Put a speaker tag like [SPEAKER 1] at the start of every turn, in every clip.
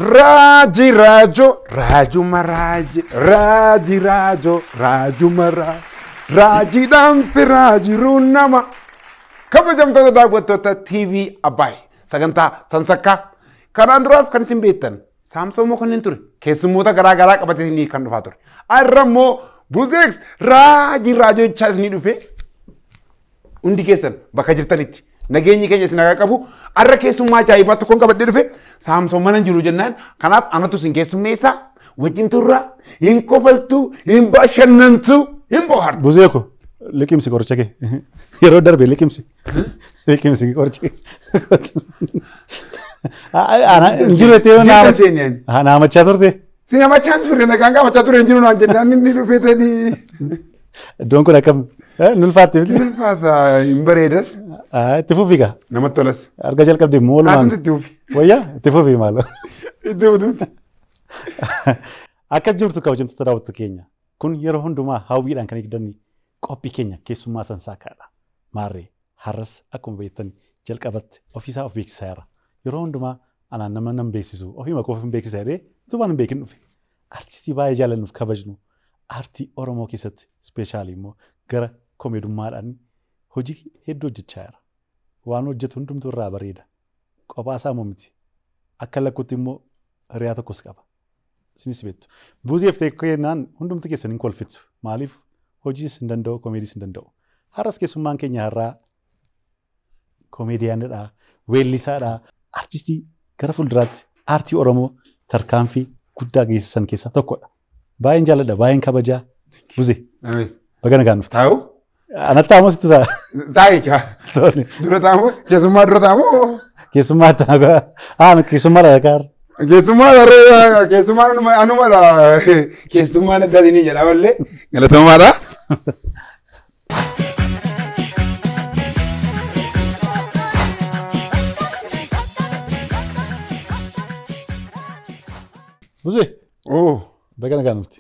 [SPEAKER 1] Raji Rajo, Raju Maraji, Raji Rajo, Raju Maraji, Raji Dampi Raji Runama. Kabajamtoota daawwattoota TV Abbaay sagantaa sansakkaa karaan duraaf kan isin beektan Saamsoon moo kanneen ture keessummoota garaa garaa qabatee isinii kan dhufaa ture. Har'a immoo Buzeeks Raji Rajo jechaa isinii dhufe hundi keessan bakka jirtanitti nageenyi keenya isin haa qabu. Har'a keessummaa ajaa'ibaa tokkoon qabadhee dhufe Saamsoon mana jiru jennaan kanaaf anatu isin keessummeessa wajjin turra hin kofaltu hin bashannantu hin bohaartu.
[SPEAKER 2] Buzeeko liqimsi qoricha kee yeroo darbe liqimsi qoricha kee injiru ettee naamachaa turte.
[SPEAKER 1] Si naamachaa turre nagaan gaafachaa ture injiru naan jennaan inni dhufeetanii.
[SPEAKER 2] Iddoon kun akkam nulfaatti miti.
[SPEAKER 1] Nulfaata hin bareedas.
[SPEAKER 2] Itti fufii kaa.
[SPEAKER 1] Namatti tolas.
[SPEAKER 2] Arga jalqabdee moolumaan.
[SPEAKER 1] Itti fufi.
[SPEAKER 2] Wayyaa itti fufii maalo.
[SPEAKER 1] Itti fufi.
[SPEAKER 2] Akka jirtu kabajamtoota daawwattoota keenya kun yeroo hundumaa hawwiidhaan kan eegdanni qophii keenya keessummaa sansaakaadha. Maarree har'as akkuma beektan jalqabatti ofiisaa of beeksisaa jira. Yeroo hundumaa anaan nama nan beeksisu ofii makoo of beeksisaa jedhee utubaan hin beekin dhufe. Artistii baay'ee jaalannuuf kabajnu aartii Oromoo keessatti ispeeshaalii immoo gara komeedummaadhaan hojii hedduu hojjechaa jira. Waan hojjetu hundumtuu irraa bareeda. Qophaa isaa immoo miti. Akka lakkuutti immoo hiriyaa tokkos qaba. Isinis beektu. Buuzeef ta'e kennaan hundumti keessan hin kolfitu. Maaliif hojiis hin danda'u, komeediis hin danda'u. Har'as keessummaan keenya har'aa komeediyaanidha, weellisaadha, artistii gara fuulduraatti aartii Oromoo tarkaanfii guddaa geessisan keessaa tokkodha. Baay'een jaalladha, baay'een kabajaa. Buzee. Baga nagaan dhufte.
[SPEAKER 1] Taa'u.
[SPEAKER 2] Anatti aamoo sitti ta'a.
[SPEAKER 1] Taa'ika. Dura taa'amoo keessummaa dura taa'amoo.
[SPEAKER 2] Keessummaa ta'a. Keessummaa dha kaar.
[SPEAKER 1] Keessummaa daree keessummaa anuma la keessummaa naddaati ni jedha wallee galatoomaadha.
[SPEAKER 2] Buzee. Baga nagaan dhufte.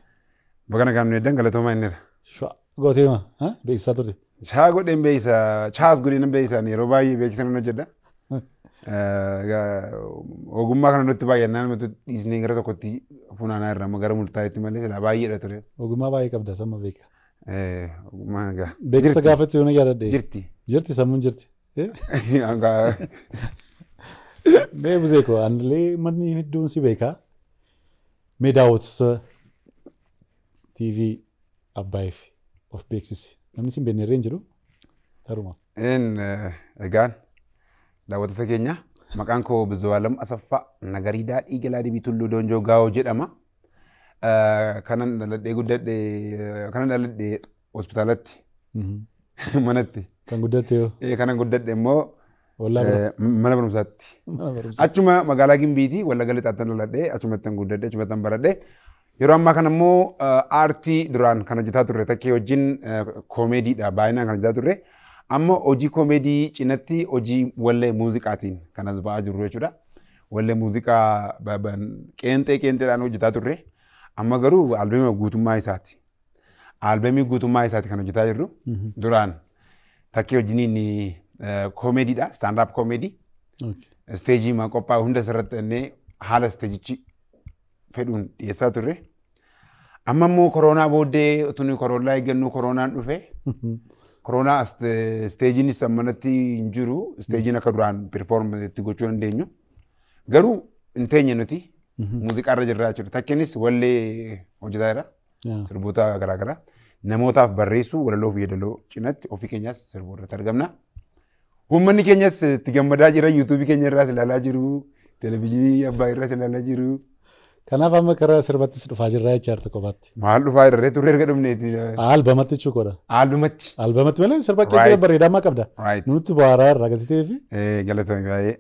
[SPEAKER 1] Baga nagaan nu eddan galatoomaa inni dha.
[SPEAKER 2] Shua gootee ma beeksisaa turte.
[SPEAKER 1] Chaa godheen beeksisa chaas godheen beeksisan yeroo baay'ee beeksisan hojjedha. Ogummaa kana nutti baay'annaan nuti dhiisnee gara tokkotti funaanaa irraa gara murtaa'etti malee silaa baay'eedha ture.
[SPEAKER 2] Ogummaa baay'ee qabda samma beeka.
[SPEAKER 1] Ogummaa egaa.
[SPEAKER 2] Beeksisa gaafatti yoo na yaadadhe.
[SPEAKER 1] Jirti.
[SPEAKER 2] Jirti sammuun jirti. Mee Buzeeko anillee manni hedduun si beekaa. Mee daawwattoota TV Abbaayiif of beeksisi. Namni si hin beekne irra hin jiru taruma.
[SPEAKER 1] Egaan daawwattoota keenya maqaan koo Bizzuwaalam Asaffaa Nagarii Daadhii Galaa Dibii Tulluu Doonjoo Gaawoo jedhama. Kanan dhaladhee hospitaalatti manatti.
[SPEAKER 2] Kan guddatte yoo?
[SPEAKER 1] Kanan guddadhe immoo mana barumsaatti. Achuma magaalaa Gimbiitii Wallagga Lixaatti dhaladhee achumattan guddadhe achumattan baradhe. Yeroo ammaa kana immoo aartii duraan kan hojjetaa turre takkee wajjin koomeediidha baay'inaan kan hojjetaa turre. Amma hojii koomeedii cinatti hojii wallee muuziqaatiin kan as ba'aa jirru jechuudha. Wallee muuziqaa qeenxeedhaan hojjetaa turre. Amma garuu albeemii guutummaa isaati. Albeemii guutummaa isaati kan hojjetaa jirru. Duraan takkee wajjiniin koomeediidha. Staandaap koomeedii. Isteejii qophaa hunda asirratti haala isteejichi fedhuun dhiyeessaa turre. Amma immoo koronaa booddee utuu koronaa eeggannu koronaan dhufe. Koronaa isteejiinis ammanatti hin jiru. Isteejiin akka duraan perform itti gochuu dandeenyu. Garuu hin teenye nuti muuziqaa irra jirraa jechuudha. Takkeenis wallee hojjetaa jira. Sirboota garaagaraa. Namootaaf barreessuu walaloo fi yeedaloo cinatti ofii keenyas sirbuu irratti argamna. Uummanni keenyas itti gammadaa jira. Yuutuubii keenya irraas ilaalaa jiru. Televezyiinii abbaa irraas ilaalaa jiru.
[SPEAKER 2] Kanaaf amma karaa sirbattis dhufaa jirraa jecha harta kophaatti.
[SPEAKER 1] Maal dhufaa irree turre erga dhumneeti.
[SPEAKER 2] Albamatti jechuudha.
[SPEAKER 1] Albamatti.
[SPEAKER 2] Albamatti malee sirba qeeqee bareedaa qabda. Nutti bu'aaraa irraa gati ta'ee fi.
[SPEAKER 1] Galatoomi baay'ee.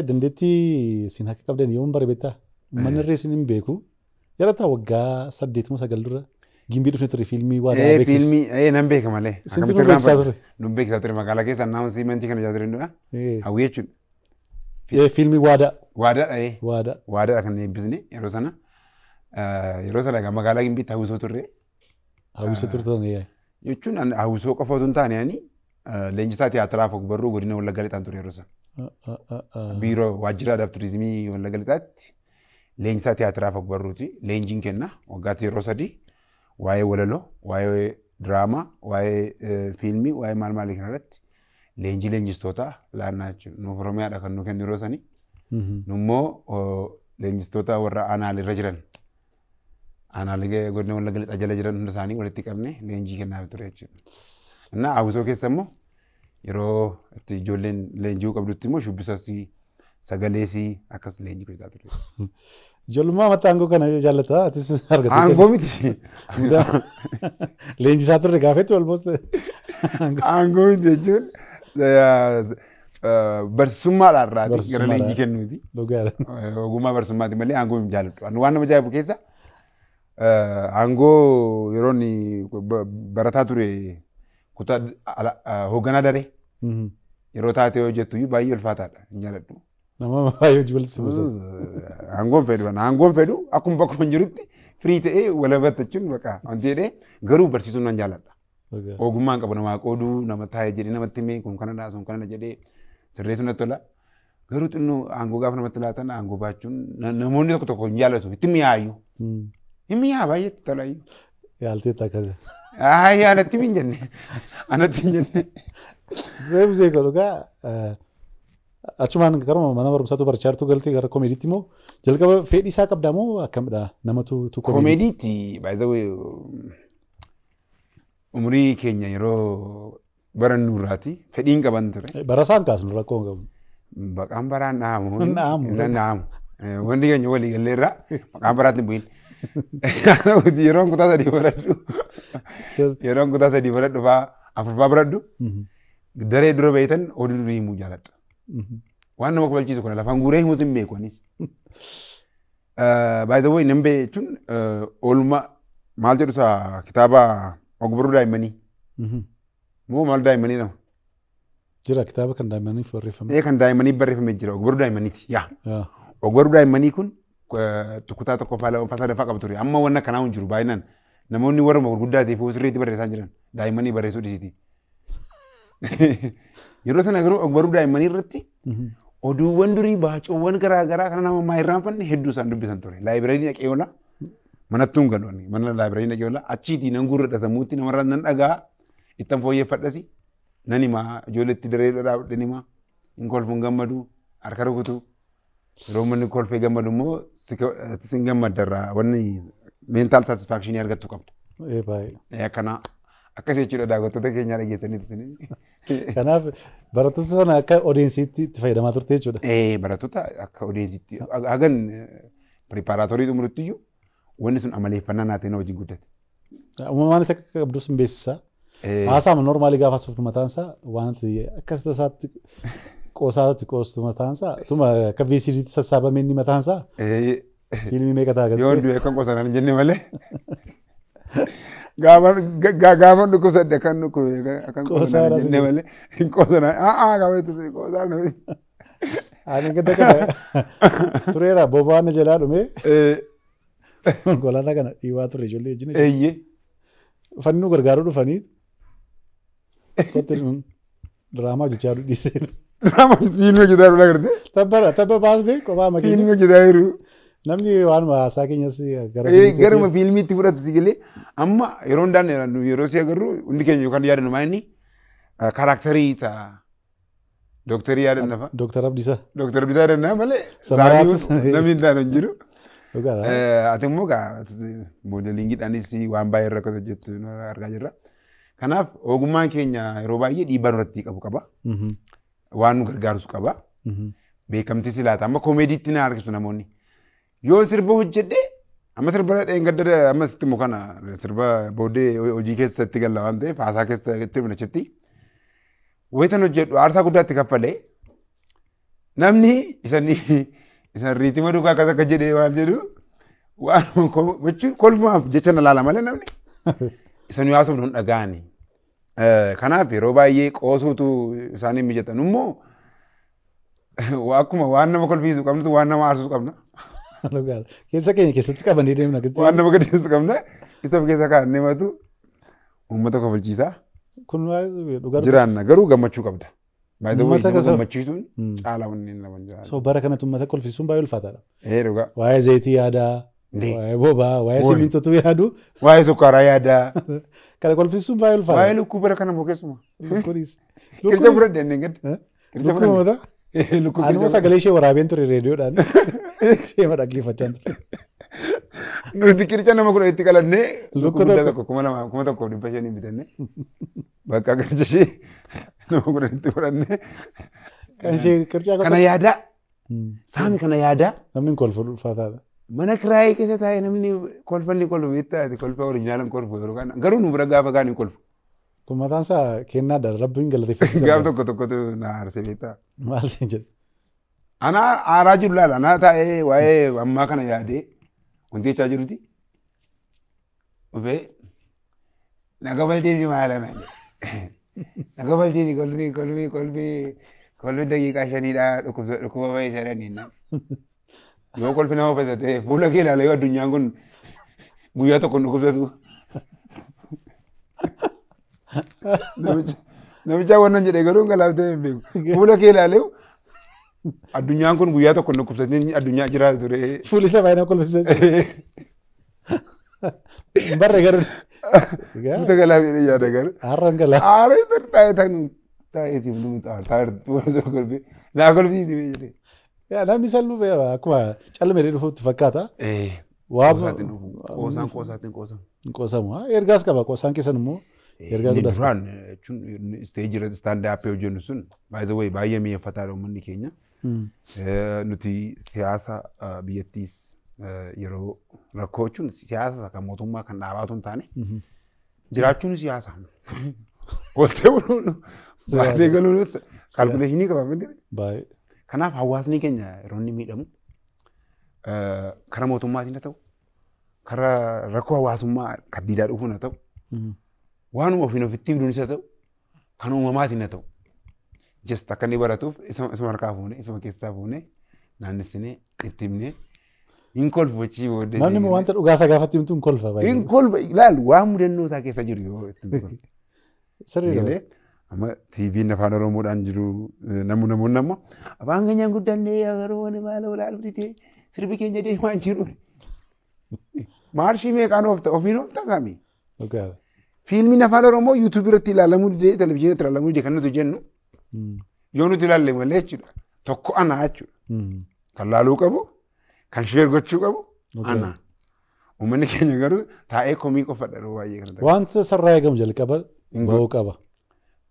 [SPEAKER 2] Dandeettii isin akka qabdan yoon bare beektaa. Manni irree isin hin beeku. Yeroo ta'u waggaa 8-9 dura Gimbii dhufne ture fiilmii waadaa beeksisu.
[SPEAKER 1] Fiilmii nan beeka malee.
[SPEAKER 2] Isintu nu beeksisaa ture.
[SPEAKER 1] Nu beeksisaa ture magaalaa keessa naama siimantii kana ijaa ture. Hawwii jechuudha.
[SPEAKER 2] Fiilmii waadaa.
[SPEAKER 1] Waadaadha.
[SPEAKER 2] Waadaa.
[SPEAKER 1] Waadaadha kan eebbisne yeroo sana. Yeroo sana magaalaa Gimbiitti hawwisoo turre.
[SPEAKER 2] Hawwisoo turtan
[SPEAKER 1] jechuun hawwisoo qofa osoo hin taane leenjisaa tiyaatiraaf ogbarruu godina Wallagga Lixaan ture yeroo sana. Biiroo waajjira aadaa fi turizimii Wallagga Lixaatti leenjisaa tiyaatiraaf ogbarruuti. Leenjiin kenna waggaatti yeroo 3 waa'ee walaloo, waa'ee diraamaa, waa'ee fiilmii, waa'ee maal maalii kanarratti leenjii leenjistoota laannaa jechuudha. Nuuf Oromiyaadha kan nu kennu yeroo sanii. Nummoo leenjistoota warra aanaalirra jiran aanaalee godina Wallagga Lixaa jala jiran hunda isaanii walitti qabnee leenjii kennaaf ture jechuudha. Innaa Hawwisoo keessa immoo yeroo itti ijoolleen leenji'uu qabdutti immoo shubbisas sagalees akkas leenjii fudhataa ture.
[SPEAKER 2] Ijoollummaa mataa aangoo kana jaallataa atis argatte.
[SPEAKER 1] Aangoo miti.
[SPEAKER 2] Leenjisaa turre gaafetti almost.
[SPEAKER 1] Aangoo miti jechuun barsiisummaadhaan irraati gara leenjii kennuuti. Ogummaa barsiisummaati malee aangoo hin jaalladhu. Waan nama ajaa'ibu keessa aangoo yeroon barataa ture kutaa hoogganaa daree yeroo taatee hojjettu baay'ee ulfaataadha hin jaalladhu.
[SPEAKER 2] Nama baay'ee hojii walitti sibuusa.
[SPEAKER 1] Aangoon fedhu akkuma bakka jirutti firii ta'ee walabata jechuun baqa wanti jedhee garuu barsiisuun nan jaalladha. Ogummaan qabu namaa qooduu nama taa'ee jedhee namatti himee kun kana dhaasuun kana jedhee sirreessuun natti tola. Garuu xinnoo aangoo gaafa namatti laatan aangoo baachuun namoonni tokko tokko hin jaallatu itti mi'aayu. Hin mi'aa baay'eetti tolaayyuu.
[SPEAKER 2] Yaalteetti akkasii.
[SPEAKER 1] Anatti hin jenne. Anatti hin jenne.
[SPEAKER 2] Reebisee godhugaa achumaan garuma mana barumsaatu barachaa jirtu galtee gara koomeediitti immoo jalqaba fedhii isaa qabdaa moo akkamidha namatu
[SPEAKER 1] koomeediitti baay'ee umurii keenya yeroo barannu irraati fedhiin qaban ture.
[SPEAKER 2] Barasaan kaasnu rakkoo qabu.
[SPEAKER 1] Maqaan baraan dhaamu. Dhaamu. Wanti keenya walii gallee irraa maqaan baraatti bu'in. Yeroon kutaa 3 baradhu. Yeroon kutaa 3 baradhu fa'aa 4 baradhu. Daree dura beeytan oduu durii himuu jaalladha. Waan nama kabalchiisu kana lafaan guuree himuus hin beeku anis. Baay'ee nan beeku jechuun oolmaa maal jedhu isaa kitaaba ogbarruu daa'immanii. Moo maal daa'immanii nama?
[SPEAKER 2] Jira kitaaba kan daa'immaniif barreeffame.
[SPEAKER 1] Kan daa'immaniif barreeffame jira ogbarruu daa'immaniiti. Ogbarruu daa'immanii kun kutaa tokkoffaa lamaffaa sadaffaa qabu ture. Amma waan akkanaa hin jiru baay'inaan namoonni warra gurguddaatiif sirriitti barreessaa jiran daa'immanii barreessuu dhiisiti. Yeroo sana garuu ogbarruu daa'immanii irratti oduuwwan durii baacoowwan garaagaraa kan nama maa irraanfanne hedduu isaan dubbisan ture. Laayibireerii dhaqee oola manattuun galuun mana laayibireerii dhaqee oola achiitii nan gurradha sammuutti namarraa nan dhagaa ittan fooyyeffadhasi nan himaa ijoolleetti daree dhaabdhan himaa hin kolfuun gammadu harka rukutu yeroo manni kolfee gammadu immoo sin gammaddarraa wanni meentaal saatisfaakshinii argattu qabdu. Akkanaa akkasii jechuudha daawwattoota keenyaa dhageessanii.
[SPEAKER 2] Kanaaf barattoota sana akka odeessiitti itti fayyadamaa turte jechuudha.
[SPEAKER 1] Barattoota akka odeessiitti hagan piripaaraatorii xumurutti iyyuu wanni sun amaleeffannaa naateen wajjin guddate.
[SPEAKER 2] Uumamaan isa akka qabdus hin beeksisaa. Haasaama noormaalii gaafa suuftu mataan isaa waan akka tasaatti qoosaatti qoostu mataan isaa tuma akka VCDtti sassaabamee inni mataan isaa fiilmii meeqa ta'a gatii.
[SPEAKER 1] Yoo du'e kan qoosan hin jenne malee. Gaafa dhukkubsadde kan qoosan hin jenne malee hin qoosan gaafa itti qoosan.
[SPEAKER 2] Ani gadda kana tureera boba'aan jalaa dhume konkolaataa kana dhiibaa ture ijoollee wajjin.
[SPEAKER 1] Eeyyee.
[SPEAKER 2] Uffanni nu gargaaruu dhufanii diraamaa hojjechaa dhiisee.
[SPEAKER 1] Diraamaa fiilmii hojjetaa jiru agartee.
[SPEAKER 2] Tabba baasnee kophaa makiinaa.
[SPEAKER 1] Fiilmii hojjetaa jiru.
[SPEAKER 2] Namni waan haasaa keenyas
[SPEAKER 1] garuma fiilmiitti fudhatu si galee amma yeroo hundaan yeroo si agarru hundi keenya yookaan yaadannu maa inni kaaraakterii isaa dooktarii yaadanna fa'a.
[SPEAKER 2] Dooktar Abdiisaa.
[SPEAKER 1] Dooktar Abdiisaa yaadanna malee namni hin taane hin jiru. Ati immoo moodeliingiidhaanis waan baay'ee rakkatu hojjettu argaa jirra. Kanaaf ogummaan keenya yeroo baay'ee dhiibbaa irratti qabu qaba. Waan nu gargaarus qaba. Beekamtii si laata amma koomeediitti na harkisu namoonni. Yoo sirba hojjedhee amma sirba dheengadda amma sitti immoo kana sirba booddee hojii keessatti galla waan ta'eef haasaa keessatti munachetti wayitan hojjedhu aarsaa guddaatti kaffalee namni isan riitima dhugaa akkas akka jedhee waan jedhu waan gochuun kolfumaaf jecha na laala malee namni isan yaasuuf nun dhaga'ani. Kanaaf yeroo baay'ee qoosuutu isaanii mijatan immoo akkuma waan nama kolfiisu qabnutu waan nama aarsus qabna.
[SPEAKER 2] Keessa keenya keessatti qabanii deemna.
[SPEAKER 1] Waan nama gadhiisu qabna. Isa keessa kan himatu uummata kofalchiisaa.
[SPEAKER 2] Kun dhugaa
[SPEAKER 1] jiraanna garuu gammachuu qabda. Baay'ee wayii nama gammachiisuun caalaa wanneen laman jira.
[SPEAKER 2] So bara kanatti uummata kolfisuun baay'ee ulfaataadha.
[SPEAKER 1] Dhugaa.
[SPEAKER 2] Waa'ee zayitii yaadaa, waa'ee bobaa, waa'ee simintotuu yaadu.
[SPEAKER 1] Waa'ee sukkaaraa yaadaa.
[SPEAKER 2] Kana kolfisuun baay'ee ulfaataadha.
[SPEAKER 1] Waa'ee lukkuu bara kana moo keessumaa.
[SPEAKER 2] Lukkuunis.
[SPEAKER 1] Kircha fudhadhe inni gadi.
[SPEAKER 2] Lukkuu mataa. Anuma sagalee ishee waraabeen ture reediyoodhaan. Ishee dhaggeeffachaa ture.
[SPEAKER 1] Nuti kircha nama kudha itti qalannee lukkuu tokko 1,500 bitannee bakka kircha ishee nama kudha itti fudhannee.
[SPEAKER 2] Kan ishee kirchaa
[SPEAKER 1] kana yaadaa. Saami kana yaadaa.
[SPEAKER 2] Namni kolfu ulfaataadha.
[SPEAKER 1] Mana kiraayee keessa taa'ee namni kolfanni kolfu beektaa kolfa oriijinaalan kolfu yeroo kana garuu nu bira gaafa gaanii kolfu.
[SPEAKER 2] Kun mataan isaa kennaadha rabbiin galateeffatu.
[SPEAKER 1] Gaaf tokkotu na aarsee beektaa.
[SPEAKER 2] Maal siin jedhe.
[SPEAKER 1] Anaa aaraa jiru laala anaa taa'ee waa'ee ammaa kana yaadee wanti jechaa jiruti. Ufee naga balteeti maala na naga balteeti kolfii daqiiqaa 5dha dhukkuba bahee sadanii na. Yoo kolfi nama fayyadee fuula kee ilaala yoo addunyaan kun guyyaa tokko dhukkubsatu. Namicha wannan jedhee garuu galaaftee hin beeku. Fuula kee ilaalee addunyaan kun guyyaa tokko dhukkubsatee addunyaa jiraatu ture.
[SPEAKER 2] Fuuli isaa baay'inaan kolfisiisaa jira. Barre garuu.
[SPEAKER 1] Suuta galaaftee yaada garuu.
[SPEAKER 2] Harraan galaa.
[SPEAKER 1] Aaree taa'eetiif nu taa'e naa kolfisiisi jedhee.
[SPEAKER 2] Namni salphuu akkuma callee dhufuutti fakkaata.
[SPEAKER 1] Qoosaan
[SPEAKER 2] qoosamu. Ergaas qaba. Qoosaan keessan immoo ergaa guddaas qaba.
[SPEAKER 1] Duraan isteejii irratti istaandaappii hojjennu sun baay'ee mi'eeffataadha uummanni keenya. Nuti siyaasa biyyattiis yeroo rakkoo jechuun siyaasa kan mootummaa kan dhaabaatu hin taane jiraachuun siyaasa. Oltee buluun baatee galuun kaalkuleeshinii qaba.
[SPEAKER 2] Baay'ee.
[SPEAKER 1] Kanaaf hawaasni keenya yeroo inni miidhamu karaa mootummaatiin haa ta'u karaa rakkoo hawaasummaa kaddiidaa dhufuun haa ta'u waanuma ofiin ofitti fiduunis haa ta'u kan uumamaatiin haa ta'u just akka inni baratuuf isuma harkaa fuunee isuma keessaa fuunee naannessinee itti himnee hin kolfu achii booddee.
[SPEAKER 2] Namni wanta dhugaasaa gaafatti himtu hin kolfa.
[SPEAKER 1] Hin kolfa ilaalu waan mudannoo isaa keessa jiru yoo itti kolfa.
[SPEAKER 2] Sirriidha.
[SPEAKER 1] Amma TV'n afaan Oromoodhaan jiru namoonni amma afaan keenyaan guddannee yeroo wani maala olaalu didee sirbi keenya deemaa jiru. Maarshii meeqaan ofiin of tasaami. Fiilmiin afaan Oromoo yuutuubii irratti ilaalamuu didee televizyiinii irratti ilaalamuu didee kan nuti jennu yoo nuti ilaalle malee jechuudha. Tokko ana jechuudha. Kan laaluu qabu kan sheer gochuu qabu ana. Uummanni keenya garuu taa'ee komii qofadha yeroo baay'ee kana.
[SPEAKER 2] Wanta sarraa eegamu jalqaba bahuu qaba.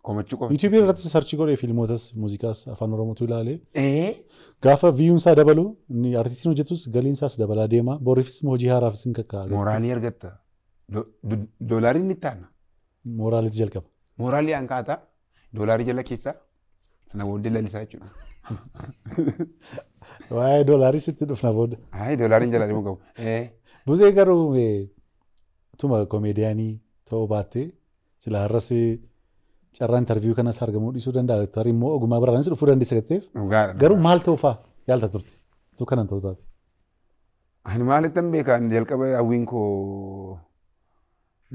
[SPEAKER 2] YouTube irratti sarchii godhee fiilmootas muuziqaas afaan Oromootu ilaalee gaafa viiyuunsaa dabalu inni artistiin hojjetus galiinsaas dabalaa deema boriifis hojii haaraafis hin kakkaa'a.
[SPEAKER 1] Mooraalii argatta. Doolaariin ni taana.
[SPEAKER 2] Mooraaliitu jalqaba.
[SPEAKER 1] Mooraalii hanqaata. Doolaarii jala keessaa sana booddee lalisaa jechuudha.
[SPEAKER 2] Waa'ee doolaarii sitti dhufna booda.
[SPEAKER 1] Doolaariin jala deemuu qabu.
[SPEAKER 2] Buzee garuu tuma koomeediyaanii ta'uu baattee sila har'as carraa interviiyuu kanas argamuu dhiisuu danda'a. Tarii immoo ogummaa biraanis dhufuu dandeessa gatteef. Garuu maal ta'uu fa'aa yaalta turte? Tu kanan ta'uu taate.
[SPEAKER 1] Ani maalitti hin beekan jalqaba hawwiin koo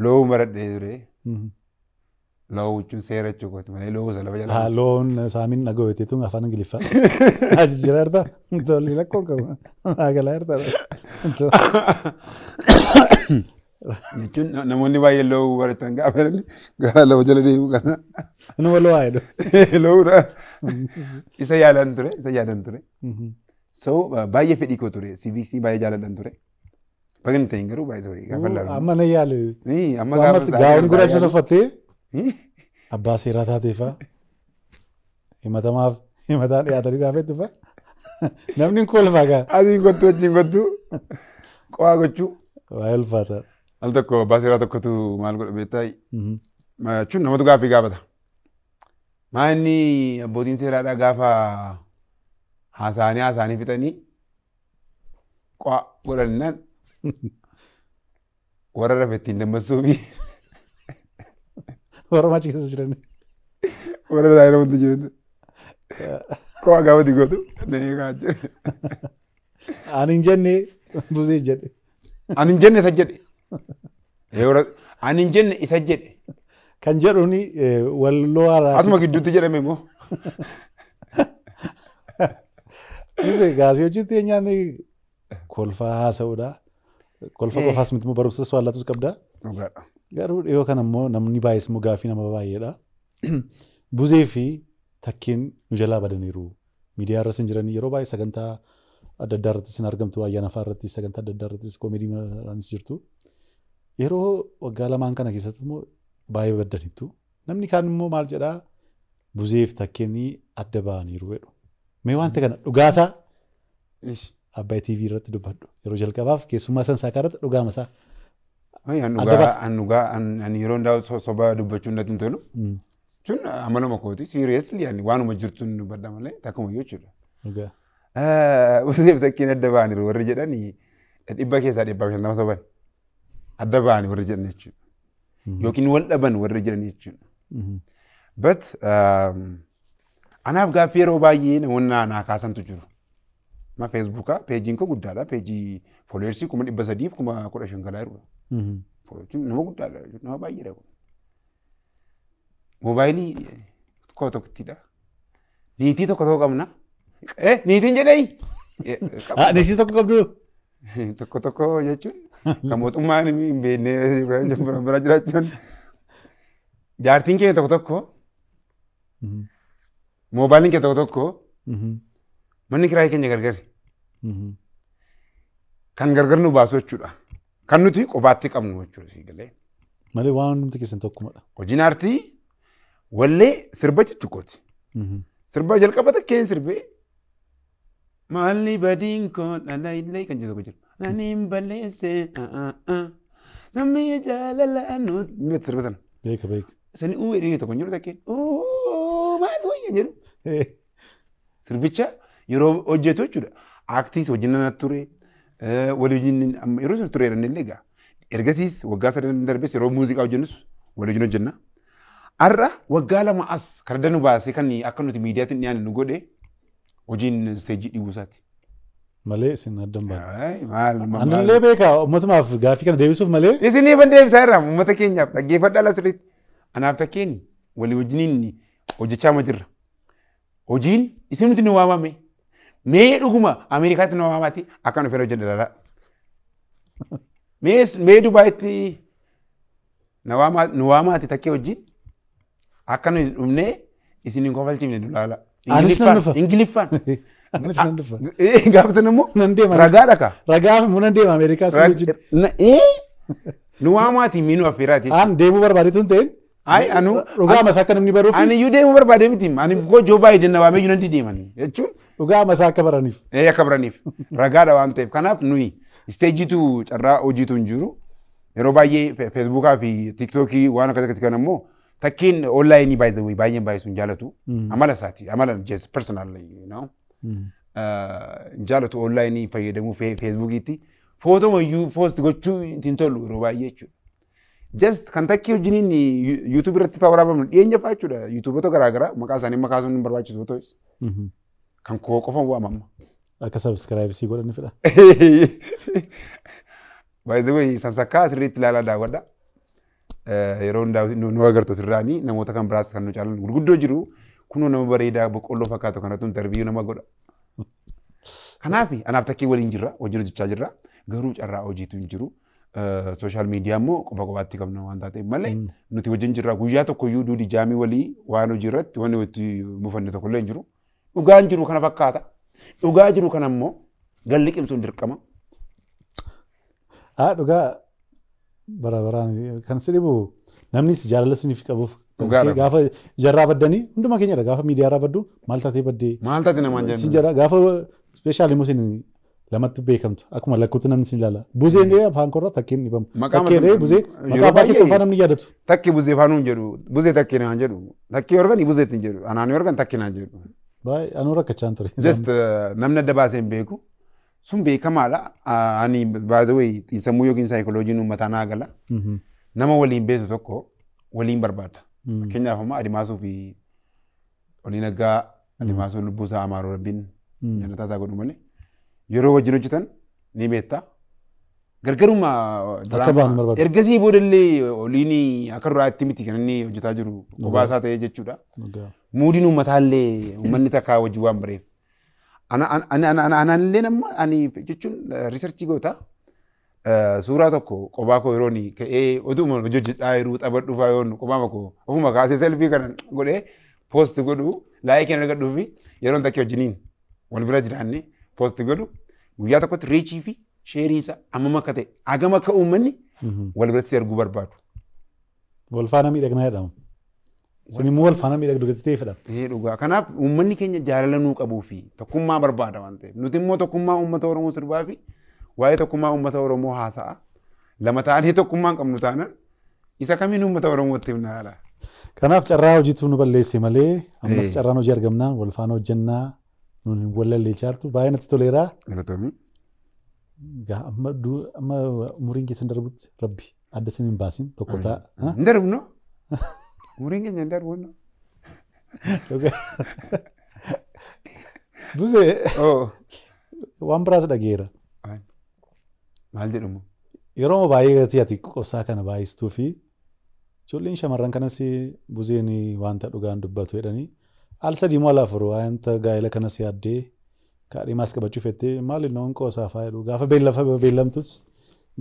[SPEAKER 1] loowuu maradhee ture. Loowuu jechuun seera jechuudha malee loowuu isa lafa jala.
[SPEAKER 2] Loon saamiin dhagoo beekte tun afaan Ingiliffaa. Asi jira erta tolli rakkoon qabu. Agalaa erta.
[SPEAKER 1] Jechuun namoonni baay'ee loowuu baratan gaafa gara lafa jala deemu kana.
[SPEAKER 2] Nama loowaa jedhu.
[SPEAKER 1] Loowuudha. Isa yaadan ture. So baay'ee fedhii koo ture. CBC baay'ee jaaladhan ture. Bagni ta'in garuu baay'ee gaafa laalu.
[SPEAKER 2] Amma na yaale.
[SPEAKER 1] Amma gaafa
[SPEAKER 2] gaawwan gurraacha sana uffattee abbaa seeraa taateefaa himataan dhiyaatanii gaafetti fa'aa. Namni kolfaa gaa.
[SPEAKER 1] Asiin kottu achiin kottu qo'aa gochuu.
[SPEAKER 2] Waa'ee ulfaataa.
[SPEAKER 1] Al tokko abbaa seeraa tokkotu maal godha beektaa jechuun namatu gaaffii gaafata. Maa inni abbootiin seeraadhaa gaafa haasa'anii fixanii qo'aa godhannaan warra rafettiin dammaqsuufi.
[SPEAKER 2] Warra maachi keessa jiran.
[SPEAKER 1] Warra daa'ima wanti jiran. Qo'aa gaafa digootu na eegaa jira.
[SPEAKER 2] Ani hin jenne buzee jedhe.
[SPEAKER 1] Ani hin jenne isa jedhe. Ani hin jenne isa jedhe.
[SPEAKER 2] Kan jedhuuni walloo haaraa.
[SPEAKER 1] Asuma gidduutti jedhame immoo
[SPEAKER 2] Musee gaasii hojjettee nyaanni kolfaa haasa'uudha. Kolfa qofaas miti immoo barumsa so'allatus qabda. Garuu dhiyoo kana immoo namni baay'ees immoo gaaffii nama baay'eedha. Buzee fi takkeen nu jalaa badaniiru. Miidiyaa irras hin jiranii yeroo baay'ee sagantaa adda addaa irrattis hin argamtu. Ayyaana fa'aa irrattis sagantaa adda addaa irrattis koomedii maraanis jirtu. Yeroo waggaa lamaan kana keessatti immoo baay'ee baddaniitu. Namni kaan immoo maal jedhaa buzee fi takkeen adda ba'aniiru jedhu. Mee wanta kana dhugaasaa Abbaay TV irratti dubbadhu. Yeroo jalqabaaf keessummaa sansaa irratti dhugaama isaa.
[SPEAKER 1] Ani yeroo hundaa soba dubbachuun natti hin tolu. Jechuun amaluma kooti seriously waanuma jirtuun dubbadha malee takkuma jechuudha. Buzee fi takkeen adda ba'aniiru warri jedhani dhibba keessaa dhibba shantama soban adda ba'anii warri jedhan jechuudha. Yookiin wal dhaban warri jedhan jechuudha. But anaaf gaaffii yeroo baay'ee namoonni naa kaasantu jiru. Ma Facebookaa peejiin koo guddaadha. Peejii followersii 300 fi 15,000 galaa jirudha. Nama guddaadha. Nama baay'eedha. Moobaayilii tokkottidha. Niitii tokko qabna. Niitiin jedhee.
[SPEAKER 2] Niitii tokko qabdu.
[SPEAKER 1] Tokko jechuun kan mootummaan hin beekne bira jiraachuun jaartiin keenya tokko. Moobaayiliin keenya tokko. Manni kiraa keenya gargari. Kan gargar nu baasu jechuudha. Kan nuti qobaatti qabnu jechuudha.
[SPEAKER 2] Malee waan hundumti keessan tokkumadha.
[SPEAKER 1] Hojiin aartii wallee sirba jechuukooti. Sirba jalqaba takkeen sirbee maalli badiin koo dhala illee kan jedhu jiru. Naniin balleessee sammee jaalalaa nuti sirba sana.
[SPEAKER 2] Beeka.
[SPEAKER 1] Sani uwwee tokko jiru takkeen maal wayya jedhu. Sirbicha yeroo hojjetu jechuudha. Aaktiis wajjin nana ture. Waliin yeroo sun ture jedhan illee egaa. Ergasiis waggaa 3 darbees yeroo muuziqaa hojjennus waliin hojjenna. Har'a waggaa 2 as kan adda nu baasee kan akka nuti miidiyaatti dhiyaanne nu godhe hojiin isteejii dhiibuusaati.
[SPEAKER 2] Malee isin addan baadha. Anillee beekaa uummatumaaf gaaffii kana deebisuuf malee.
[SPEAKER 1] Isinii ban deebisaa irraa uummata keenyaaf dhaggeeffadhaa lasirriitti. Anaaf takkeen walii wajjiniin hojjechaa ma jirra. Hojiin isin nuti nu waamame. Mee dhuguma Ameerikaatti nu waamaati akka nu fedha hojjedha dhala. Mee Dubaayitti nu waamaati takkee hojiin akka nu dhumnee isin hin kofalchifne nu laala.
[SPEAKER 2] Anis nan dhufa.
[SPEAKER 1] Ingiliffaan.
[SPEAKER 2] Anis nan dhufa.
[SPEAKER 1] Gaafatan immoo
[SPEAKER 2] Nan deema.
[SPEAKER 1] ragaadha ka.
[SPEAKER 2] Ragaa immoo nan deema Ameerikaa si wajjin.
[SPEAKER 1] Nu waamaati miinu affeeraati.
[SPEAKER 2] Aan deemuu barbaadetu hin ta'in.
[SPEAKER 1] Ai anu
[SPEAKER 2] Dhugaa masaa akka namni baruuf.
[SPEAKER 1] ani iyyuu deemuu barbaade miti. Ani koo Joo Baayiden na waamee iyyuu nan deemanii jechuun.
[SPEAKER 2] Dhugaa masaa akka baraniif.
[SPEAKER 1] Akka baraniif ragaadha waan ta'eef kanaaf nuyi isteejiitu carraa hojiitu hin jiru. Yeroo baay'ee Feesbuukaa fi Tiiktookii waan akkasii kana immoo takkeen onlaayinii baay'een baay'isuun jaalatu. Amala isaati amala jees personally jaalatu onlaayinii fayyadamuu Feesbuukiitti footoo iyyuu poost gochuu ittiin tolu yeroo baay'ee jechuudha. Just kan takkee hojiin YouTube irratti fa'aa waraabamnu dhiyeenya fa'aa jechuudha. YouTubeota garaagaraa maqaa isaanii maqaa sun barbaachisu ta'us. Kan koo qofan waamama.
[SPEAKER 2] Akka subscribe sii godhanni fedha.
[SPEAKER 1] By the way sansakkaa asirratti ilaalaa daawwadha. Yeroo hundaa nu agartu sirraanii namoota kan biraas kan nu caalan gurguddoo jiru kunoo nama bareedaa boqqolloo fakkaatu kanatu interviyuu nama godha. Kanaaf anaaf takkee waliin jirra hojii hojjechaa jirra garuu carraa hojiitu hin jiru. Social media immoo qobaatti qabna waan taateef malee nuti wajjin jirra guyyaa tokko iyyuu duudi jaamii walii waan hojii irratti wanni itti mufanne tokko illee hin jiru. Dhugaan jiru kana fakkaata. Dhugaa jiru kana immoo galli qimsuun dirqama.
[SPEAKER 2] Dhugaa barabaraan kan si dhibu namnis jaalala siniif qabuuf gaafa jarraa baddanii hunduma keenyadha gaafa miidiyaa irraa baddu maal taatee baddee.
[SPEAKER 1] Maal taatee namaan jennu.
[SPEAKER 2] Si jara gaafa speeshaalii immoo sin lamatti beekamtu akkuma lakkuutti namni sin ilaala. Buzeen afaan korraa takkeen dhibamu. Takkeen buzee maqaa abbaa keessa afaan namni yaadatu.
[SPEAKER 1] Takkee buzee afaan hin jedhu buzee takkee naan jedhu takkee organ buzeetti hin jedhu anaan organ takkee naan jedhu.
[SPEAKER 2] Baay'ee anuu rakkachaan ture.
[SPEAKER 1] Just namni adda baasee hin beeku sun beekamaadha. Ani baazawee xiinsammuu yookiin saayikolojiin uummataa naa gala. Nama waliin beeku tokko waliin barbaada. Fakkeenyaaf amma Adimaasuu fi Olii Naggaa Adimaasuu Lubbuusaa Amaaroo Rabbiin jannataa isaa godhu malee. Yeroo wajjin hojjetan ni beektaa. Gargarummaa ergasii boodallee oliin akka duraa itti miti kan inni hojjetaa jiru kophaa isaa ta'ee jechuudha. Muudin uummataallee uummanni takkaa wajjin waan bareef. Anaallee nama ani jechuun riisarchii goota suuraa tokko qophaa koo yeroon ka'ee oduma hojjechaa yeroo taphadhu fa'aa yoo qophaa koo ofuma kaasee selfii kana godhee poost godhu laayikii kana godhuu fi yeroon takkee wajjiniin wal bira jiraanne poost godhu guyyaa tokkotti riichii fi sheerii isaa hammam akka ta'e hagam akka uummanni wal biratti arguu barbaadu.
[SPEAKER 2] Wal faana miidhagnaa jedhamu. Isin immoo wal faana miidhagdu gadi ta'e fedhama.
[SPEAKER 1] Dhugaa. Kanaaf uummanni keenya jaalala nuu qabuu fi tokkummaa barbaada waan ta'eef nuti immoo tokkummaa uummata Oromoo sirbaa fi waa'ee tokkummaa uummata Oromoo haasa'a. Lama ta'anii tokkummaa hin qabnu taanaan isa kamiin uummata Oromootti himna haala.
[SPEAKER 2] Kanaaf carraa hojiitu nu balleesse malee ammas carraan hojii argamnaan wal faana hojjennaa nuun wallallee chaartu baay'ee natti toleeraa.
[SPEAKER 1] Galatoomii.
[SPEAKER 2] Amma umuriin keessan darbutti rabbi adda isin hin baasin tokko ta'a.
[SPEAKER 1] Hin darbno. Umuriin keenya hin darbu.
[SPEAKER 2] Buzee waan biraas dhageera.
[SPEAKER 1] Maal jedhamu?
[SPEAKER 2] Yeroo baay'ee gatii ati qosaa kana baay'istuu fi ijoolleen shamarran kanas buzeen wanta dhugaan dubbatu jedhanii al sadii moo al afur wanta gaa'ela kanas yaaddee kaadhimaas qabachuu fettee maali noon qoosaa fa'aa jedhu gaafa beellamtus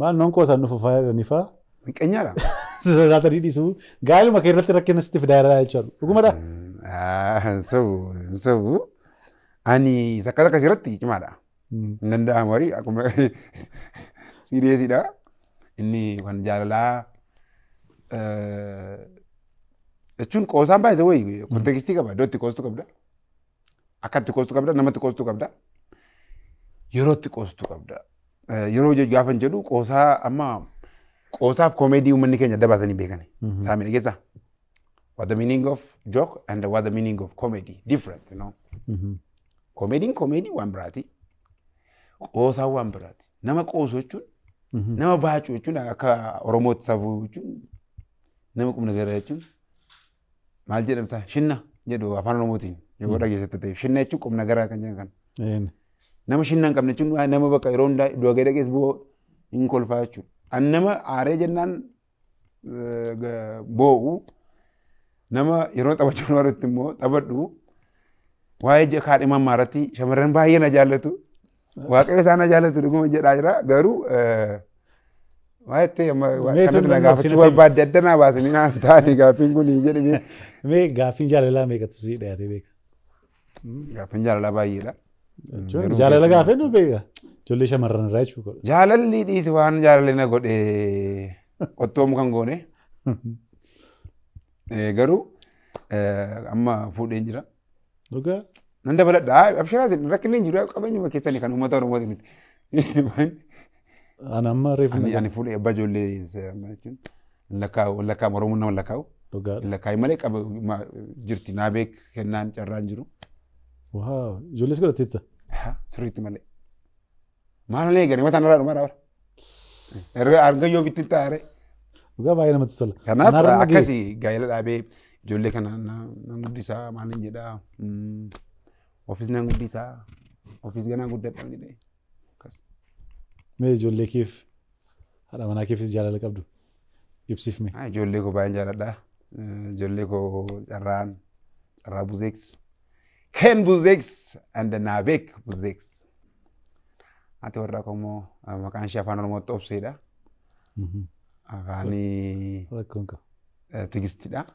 [SPEAKER 2] maal noon qoosaan dhufu fa'aa jedhanii fa'aa.
[SPEAKER 1] Miqqeenyaadha.
[SPEAKER 2] Sodaatanii dhiisuu gaa'eluma kee irratti rakkina sitti fidaa jechuudha. Dhugumadha.
[SPEAKER 1] Sabu ani sakka sakka sirratti cimaadha. Hin danda'amu wayi akkuma siiriyeesiidha. Inni kan jaalalaa jechuun qoosaan baay'isa wayi kontekstii qaba iddoo itti qoostuu qabda. Akka itti qoostuu qabda namatti qoostuu qabda. Yeroo itti qoostuu qabda. Yeroo gaafa jedhu qoosaa amma qoosaaf koomeedii uummanni keenya adda baasanii beekani. Saamina keessa. What the meaning of joke and what the meaning of comedy different, you know. Comedy waan biraati. Qoosaa waan biraati. Nama qoosu jechuun nama baachuu jechuun akka Oromootti safuu jechuun nama qubna gara jechuun maal jedhamsa shinna jedhu afaan Oromootiin yoo dhageessatti ta'e shinna jechuun qubna gara kan jedhan kan. Nama shinna hin qabne jechuun nama bakka yeroo hundaa iddoo gadi dhageessu boo hin kolfaa jechuudha. An nama aaree jennaan boo'u nama yeroo taphachuun warratti immoo taphadhu waa'ee kaadhima ammaarratti shamarran baay'ee na jaallatu. Waaqayyo isaan na jaallatu dhuguma jedhaa jira garuu waa'ee ta'e kan na gaafachuu barbaadde adda naa baasanii naan taa'anii gaaffiin kun jedhame.
[SPEAKER 2] Mee gaaffiin jaalalaa meeqatu sii dhiyaatee beeka?
[SPEAKER 1] Gaaffiin jaalalaa baay'eedha.
[SPEAKER 2] Jaalala gaafee nu beeka. Ijoollee shamarran irraa jechuudha.
[SPEAKER 1] Jaalalli dhiisi waan jaalalli na godhe qottoomu kan goone. Garuu amma fuudheen jira.
[SPEAKER 2] Dhugaa.
[SPEAKER 1] Nan dabaladha. Abshiraas rakkinni hin jiru qabeenyuma keessanii kan uummata Oromooti miti.
[SPEAKER 2] Ani amma reefu.
[SPEAKER 1] Ani fuudhee abbaa ijoollee jechuun lakkaa'u Oromoon nama lakkaa'u. Lakkaa'u malee jirti naa beek kennaan carraan jiru.
[SPEAKER 2] Waaw ijoollees godhatteetta.
[SPEAKER 1] Sirriitti malee. Maal eegani mataan irraa dhumaa dhaabara. Arga yoo bitti taa'are.
[SPEAKER 2] Dhugaa baay'ee namatti tola.
[SPEAKER 1] Kanaaf akkasii gaa'ela dhaabee ijoollee kana nan guddisaa maaliin jedhaa ofiis nan guddisaa ofiis ganaa guddadhaa jedhee.
[SPEAKER 2] Mee ijoollee keef haadha manaa keefis jaalala qabdu ibsifme.
[SPEAKER 1] Ijoollee koo baay'een jaaladha. Ijoollee koo carraa buzeeks. Ken buzeeks and Naabek buzeeks. Ati warra komoo maqaan ishee afaan Oromootti obseedha. Afaanii Tigistidha.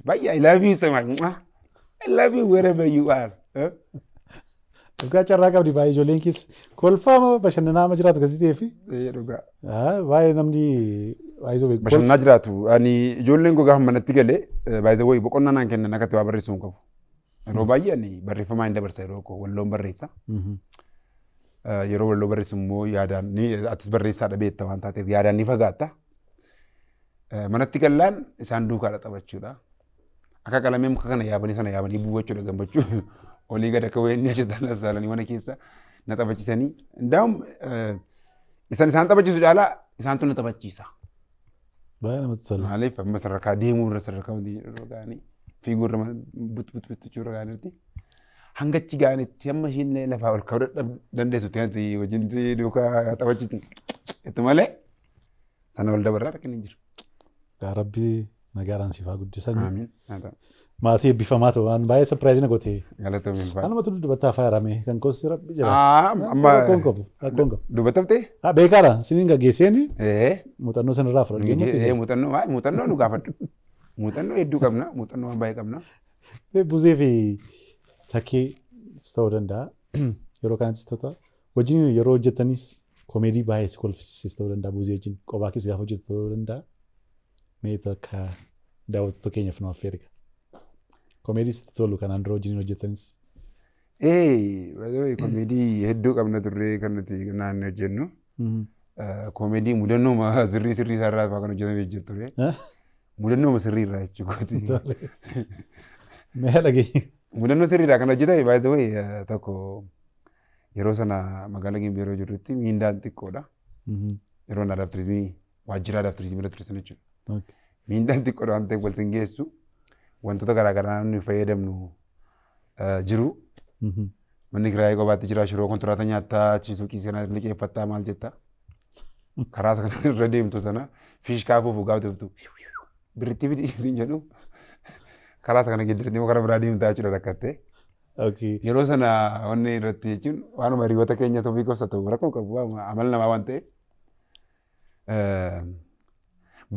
[SPEAKER 1] Baay'ee I love you so much. I love you wherever you are.
[SPEAKER 2] Dhugaa carraa qabdi baay'ee ijoolleen keessa kolfaa bashannanaa jiraatu gadi ta'ee fi.
[SPEAKER 1] Dhugaa.
[SPEAKER 2] Baay'ee namni baay'ee beeku.
[SPEAKER 1] Bashannanaa jiraatu. Ani ijoolleen koo gaafa manatti galee baay'ee wayii boqonnaa naan kennan akka ta'u barreessuu hin qabu. Yeroo baay'ee ani barreeffamaa hin dabarsa yeroo koo walloon barreessa. Yeroo walloo barreessu immoo yaadaan atis barreessaadha beekta waan taateef yaadaan ni fagaatta. Manatti gallaan isaan duukaadha taphachuudha. Akka qalamee muka kana yaabanii sana yaabanii buufachuudha gammachuu. Olii gad akka wayii asheetaan asaalanii mana keessa na taphachiisanii. Ndaam isaan taphachiisu caalaa isaantu na taphachiisa.
[SPEAKER 2] Baay'ee namatti tola.
[SPEAKER 1] Maaliif amma sadarkaa deemuu irra sadarkaa hundi gaanii fiiguu irra buttuchuu irra gaaniitti. Hangachi gaanitti amma ishiin lafaa ol ka'uu dandeessu ta'e wajjin duukaa taphachiisu. Itti malee sana ol dabarraa rakkin hin jiru.
[SPEAKER 2] Rabbi nagaadhaan siif haa guddisanii. maatii eebbifamaa ta'u waan baay'ee surprise na goote.
[SPEAKER 1] Galatoomii fa'aa.
[SPEAKER 2] Anuma tolu dubataa faayarame kan koosii rabbi jira.
[SPEAKER 1] Amma
[SPEAKER 2] Rakkoon qabu.
[SPEAKER 1] dubbataftee?
[SPEAKER 2] Beekaadha siniin gaggeesseeni muuxannoo sanarraa fudhadhee.
[SPEAKER 1] Muuxannoo nu gaafadhu. Muuxannoo hedduu qabna. Muuxannoo waan baay'ee qabna.
[SPEAKER 2] Buzee fi takkee ta'uu danda'a. Yeroo kanattis ta'u wajjin yeroo hojjetanis komeedii baay'ee si kolfisiis ta'uu danda'a. Buzee wajjin qophaa keessa gaafa hojjetu ta'uu danda'a. Mee takka daawwattoota keenyaaf nu affeerika. Komeedii sitti tolu kanaan dura wajjin hojjetanis.
[SPEAKER 1] Komeedii hedduu qabna turre kan nuti naannoo hojjennu. Komeedii mudannoo sirrii isaarraa kan hojjetamee jiru ture. Mudannoo sirrii irraa jechuudha.
[SPEAKER 2] Mee dhageenya.
[SPEAKER 1] Mudannoo sirrii irraa kan hojjetame baay'ee tokko yeroo sana magaalaa Gimbii yeroo jirrutti miindaan xiqqoodha. Yeroo aadaa fi turizimii waajjira aadaa fi turizimii irra turistan jechuudha. Miindaan xiqqoodha waan ta'eef wal singeessu wantoota garaagaraa nuyi fayyadamnu jiru. Manni kiraayee qobaatti jira shiroo kontiraata nyaattaa suuqii sana liqeeffattaa maal jettaa. Karaa sana irra deemtu sana fiishkaa fuufuu gaafa deemtu birritti biti jedhu karaa sana geejjiranii karaa biraa deemtaa jechuudha rakkattee. Yeroo sana wanni irratti jechuun waanuma hiriyoota keenya ta'uu fi gosa ta'u rakkoo qabu amala namaa waan ta'e.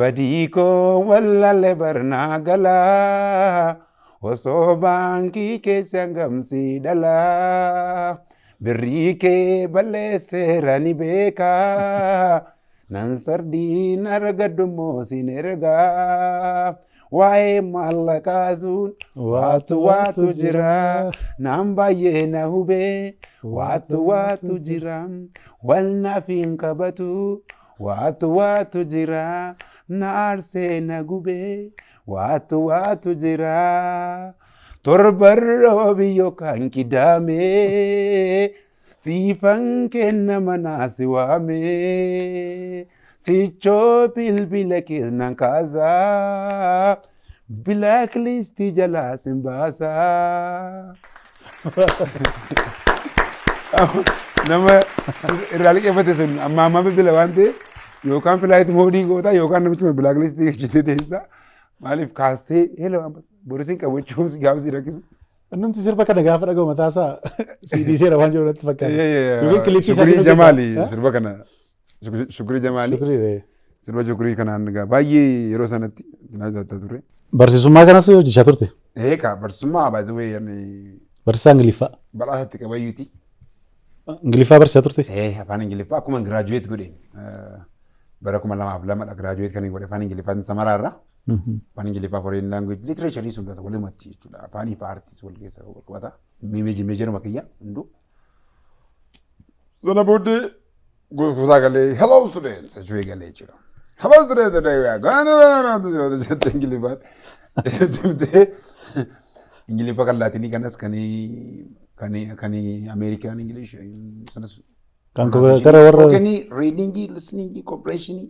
[SPEAKER 1] Badii koo wallaalee barnaa galaa osoo baankii keessa hangamsii dhalaa birrii kee balleesseera ni beekaa nan sardiin argadhu immoo siin ergaa. Waa'ee maallaqaa sun waatu jira naan baay'ee na hubee waatu jira wal naaf hin qabatu waatu jira na aarsee na gubee waatu jira torbarroo biyyoo kan qidaamee siifan kenna manaa si waamee. Sichoo bilbila keessan kaasaa bilaaklistii jalaa sin baasaa. Nama irraa liqeeffate sun amma bilbila waan ta'eef yookaan filaayit moodii gootaa yookaan namichi bilaaklistii gachitee teessaa maaliif kaastee heela borisiin qabachuun gaafsi rakkisu.
[SPEAKER 2] Namti sirba kana gaafa dhagahu mataasaa CD seera waan jiru natti fakkaata. Yookiin kilippii isaa
[SPEAKER 1] Shukrii Jamaali sirba kana. Shukrii Jamaali. Sirba Shukrii kanaan baay'ee yeroo sanatti tajaajilaa ture.
[SPEAKER 2] Barsiisummaa kanas hojjechaa turte?
[SPEAKER 1] Barsiisummaa baay'ee
[SPEAKER 2] barsiisaa Ingiliffaa?
[SPEAKER 1] Badhaasatti qabayyuuti.
[SPEAKER 2] Ingiliffaa barsiisaa turte?
[SPEAKER 1] Afaan Ingiliffaa akkuma giraajuweet godhe bara 2002 giraajuweet kan godhe afaan Ingiliffaatiin Samaraarraa. Afaan Ingiliffaa foreign language literature sun walumatti jechuudha. Afaanii fi aartii wal keessa qabata. Meejeruma kiyya hunduu. Sana booddee gosa galee hello students jechuu galee jechuudha. Hello students today we are going to jette Ingiliffaan. Ingiliffa kan laatinii kanas kan Amerikaan English sanas
[SPEAKER 2] kan gara warra
[SPEAKER 1] reading listening comprehension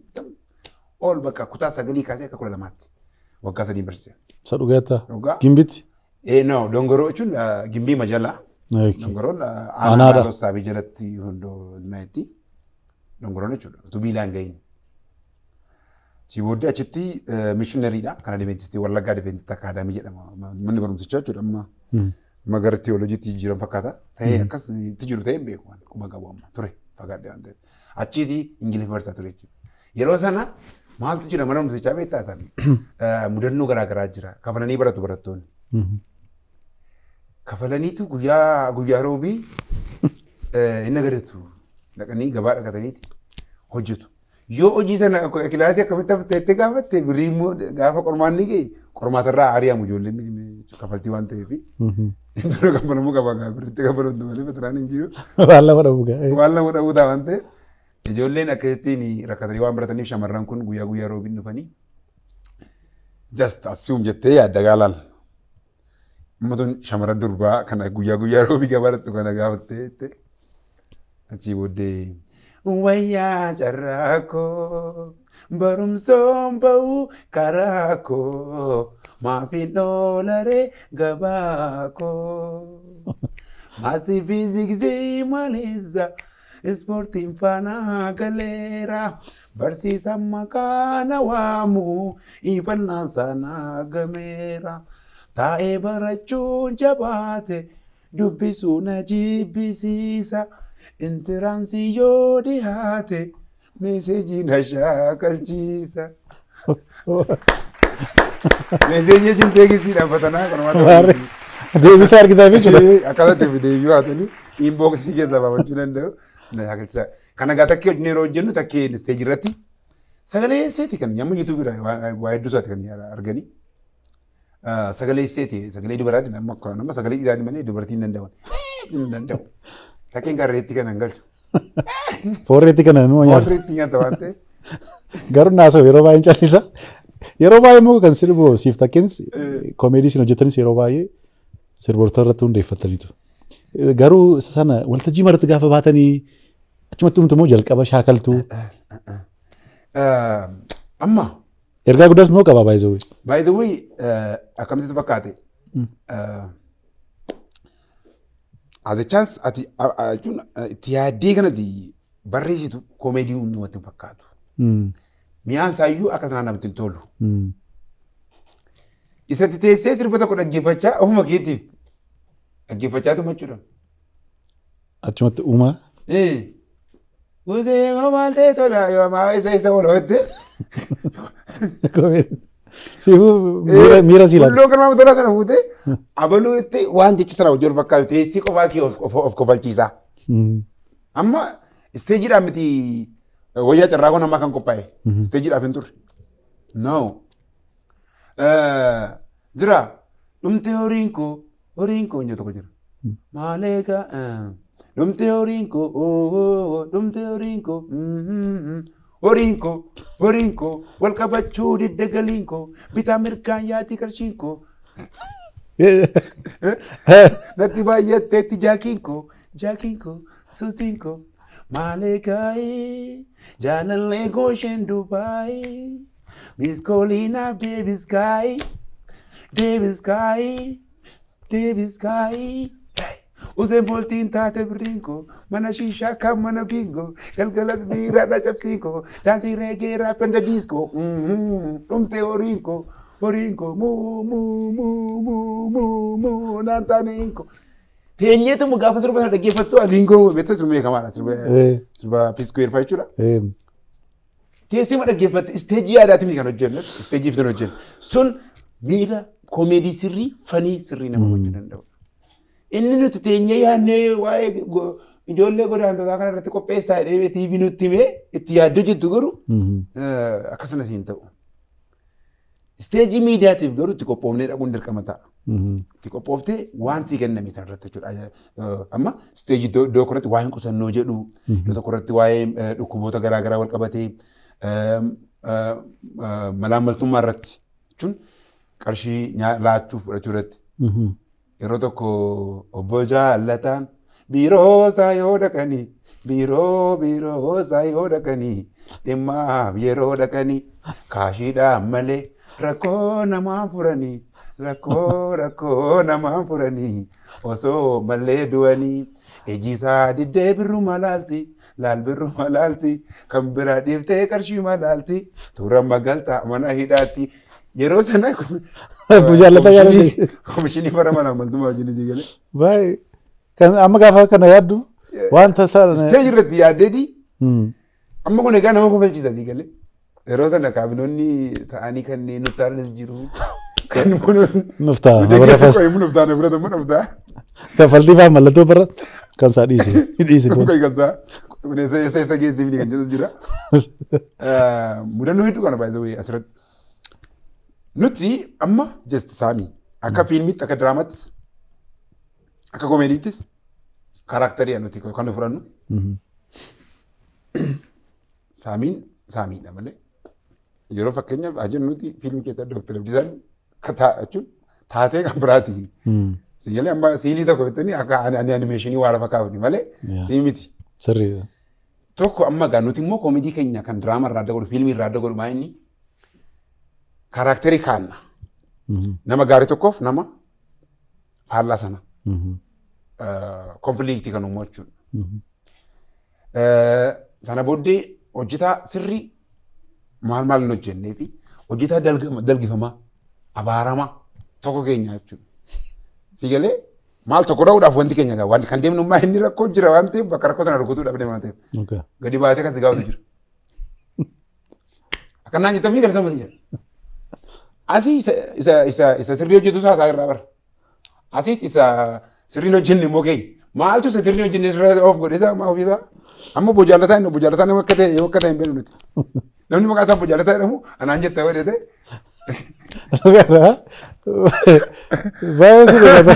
[SPEAKER 1] all bakka kutaa sagalii kaasee akka 12tti waggaa 3 barsiise.
[SPEAKER 2] Isa dhugaata Gimbitti?
[SPEAKER 1] No dongoroo jechuun Gimbii Majalaa. Dongoroon
[SPEAKER 2] Aanaadha.
[SPEAKER 1] Saabii jalatti hundoo naayitti dongoroon jechuudha. Utuu biilaan gahin. Si booddee achitti mishinariidha. Kan Adventistii Wallaggaa Adventistii Akaadaamii jedhama. Manni barumsichaa jechuudha amma. Magara teewooloojiitti jiran fakkaata. Ta'ee akkas itti jiru ta'ee beeku waan kuma qabu amma ture fagaadhee waan ta'eef. Achiiti Ingiliffa barsiisaa ture jechuudha. Yeroo sana maaltu jira mana barumsichaa beektaa isaan mudannoo garaagaraa jira. Kafalanii baratu barattoonni. Kafalaniitu guyyaa roobii hin agaratu. Dhaqanii gabaa dhaqataniiti hojjetu. Yoo hojii sana kilaasii akkamitti hafteettee gaafatte birrii immoo gaafa qormaanni ga'e qormaatarraa ari'amu ijoolleen kafaltii waan ta'eef. Dura kafalamuu qaba gaafa birritti kafalamtu malee beteraan hin jiru.
[SPEAKER 2] Waan lama dhabuu ga'a.
[SPEAKER 1] Waan lama dhabuu ta'a waan ta'eef. Ijoolleen akkasittiin rakkatanii waan barataniif shamarran kun guyyaa roobiin dhufanii just assume jettee yaadda gaalaal. Ummatuun shamarran durbaa kana guyyaa roobii gabaadhattu kana gaafattee achii booddee wayyaa carraa koo barumsoon ba'uu karaa koo maafiin dholaree gabaa koo maasii fiiziksii maleessa ispoortiin faanaa galeera barsiisaan maqaa na waamu ifannaan saanaa gameera taa'ee barachuun jabaate dubbisuu na jibbisiisa intiraansii yoo dhihaate meeseejii na shaakalchiisa. Meeseejii jechuun teeksistii dhaabbatanaa kanumatti.
[SPEAKER 2] Deebisa argitaa jechuudha.
[SPEAKER 1] Akkasatti deebi'uu haatanii inboxii keessa baafachuu danda'u na shaakalchiisa. Kana gaa takkee hojii yeroo hojjennu takkee isteejii irratti sagalee seeti kan yamma yuutuubii irraa waa hedduu isaati kan arganii. Sagalee seeti sagalee dubaraati nama sagalee dhiiraati malee dubartiin danda'an. Danda'u. Takkeen gaarreetti kan galchu.
[SPEAKER 2] Foorreetti kana immoo nyaata.
[SPEAKER 1] Foorreetti nyaata waan ta'eef.
[SPEAKER 2] Garuu naasoo yeroo baay'ee callisa. Yeroo baay'ee immoo kan sirbu siif takkeenis koomeedii siin hojjetanis yeroo baay'ee sirboota irratti hundeeffataniitu. Garuu sana waltajjii maratti gaafa baatanii achumatti humtu immoo jalqaba shaakaltuu.
[SPEAKER 1] Amma.
[SPEAKER 2] Ergaa guddaas immoo qaba baay'ee.
[SPEAKER 1] Baay'ee akkamitti fakkaate. As a chance itti yaaddee kanatti barreessitu koomeedii uumamatti hin fakkaatu. Mi'aan isaayyuu akka sanaan namatti hin tolu. Isatti teessee sirba tokko dhaggeeffachaa ofuma keetiif dhaggeeffachaa tumachuudha.
[SPEAKER 2] Achumatti uumaa.
[SPEAKER 1] Gusee maal ta'e tola yoo maa isa walootte.
[SPEAKER 2] Siifuu miira siilaa.
[SPEAKER 1] Kulloo kan maamuu tola sana fuutee abaluu itti waan jechi sana hojii ol fakkaatu teessii qofaa kee of kofalchiisaa. Amma isteejiidhaan miti wayyaa carraa kun ammaa kan qophaa'e isteejiidhaaf hin turre. No. Jira dhumtee horiin koo inni tokko jira. Maaleeqa dhumtee horiin koo horiin koo wal qabachuu didda galiin koo bitaa mirgaan yaati qarshiin koo. Natti baay'atteetti jaakiin koo suusiin koo maaleeqaayi jaalallee goosheen duubaayi miskooliinaaf deebiskaayi. Useen booltiin taate birriinkoo mana shiishaa kan mana biingoo galgalas biiraadha cabsiinkoo daansii reegeeraa penda diiskoo dhumtee horiinkoo muu naan taaneinkoo. Teenyeetu gaafa sirba sana dhaggeeffattu aliinkoo beektaa sirba beekamaadha sirba piiskuweerfaa jechuudha. Teessima dhaggeeffatte isteejii aadaatiin kan hojjennu isteejiif sana hojjennu sun miira koomeedii sirrii fanii sirrii nama hojjechuu danda'u. Inni nuti teenyee yaadnee waa'ee ijoollee godaantotaa kana irratti qopheessaa jedhee TV nutti himee itti yaaddoo jettu garuu akkasumas hin ta'u. Isteejii miidiyaatiif garuu itti qophoofnee dhaquun dirqama ta'a. Itti qophooftee waan sii kenname sana irratti jechuudha. Amma isteejii iddoo kanatti waa'een qusannoo jedhu iddoo tokko irratti waa'ee dhukkuboota garaagaraa wal qabatee malaammaltummaa irratti jechuun qarshii laachuu fudhachuu irratti. Yeroo tokko obbo Jaallataan biiroo isaa yoo dhaqanii dhimmaaf yeroo dhaqanii kaashiidhaan malee rakkoo namaa furanii osoo mallee du'anii ejiisaa diddee birruma laalti laal birruma laalti kan biraa dhiiftee qarshii malaalti turan magaltaa mana hidhaatti. Yeroo sana
[SPEAKER 2] Obbo Jaallataa yaadate.
[SPEAKER 1] Komishinii bara malaamaltummaa wajjin isii galee.
[SPEAKER 2] Baay'ee. Kan amma gaafa kana yaaddu wanta sana.
[SPEAKER 1] Isteejii irratti yaaddeeti. Amma kun egaa nama kofalchiisa isii galee. Yeroo sana kaabinoonni ta'anii kanneen nutti haalanis jiru. Kan
[SPEAKER 2] nuftaa.
[SPEAKER 1] Nuftaa.
[SPEAKER 2] Kaffaltii fa'aa mallattoo bara kan isaa dhiise.
[SPEAKER 1] Kan isaa isa geessiifni kan jedhus jira. Mudannoo hedduu kana baay'ee asirratti. Nuti amma just saamii akka fiilmiitti akka diraamaattis akka koomeediittis kaaraakterii nuti kan nu fudhannu. Saamiidha malee yeroo fakkeenyaaf ajajnu nuti fiilmii keessa Dooktar Abdiisaan jechuun taatee kan biraati. Siyyalee amma siilii tokko bittanii akka animeeshinii waa lafa kaa'uti malee sii miti.
[SPEAKER 2] Sirriidha.
[SPEAKER 1] Tokko amma gaa nuti immoo koomeedii keenya kan diraama irraa adda godhu fiilmii irraa adda godhu maa inni kaaraakterii kaanna. Nama gaarii tokkoof nama faallaa sana. Konfiliiktii kan uumu jechuudha. Sana booddee hojjetaa sirrii maal hin hojjennee fi hojjetaa dalgifamaa abaaramaa tokko keenya jechuudha. Sigalee maal tokko dhahuudhaaf wanti keenya gaa waan kan deemnu maa inni rakkoo jira waan ta'eef bakka rakkoo sana rukutuudhaaf deemaa ta'eef. Gadi baatee kan si gaafatu jira. Akkanaan jettanii galata mas jira. Asii isa sirrii hojjetu isaa irraa bara. Asiis isa sirriin hojjenne immoo keenya. Maaltu isa sirriin hojjenne irraa of godhe isaa maa ofiisaa. Amma bojaalataa inni bojaalataa nama akka ta'e hin beeknu nuti. Namni maqaa isaa bojaalataa jedhamu anaan jetta godhe ta'e.
[SPEAKER 2] Baay'ee sirriidha.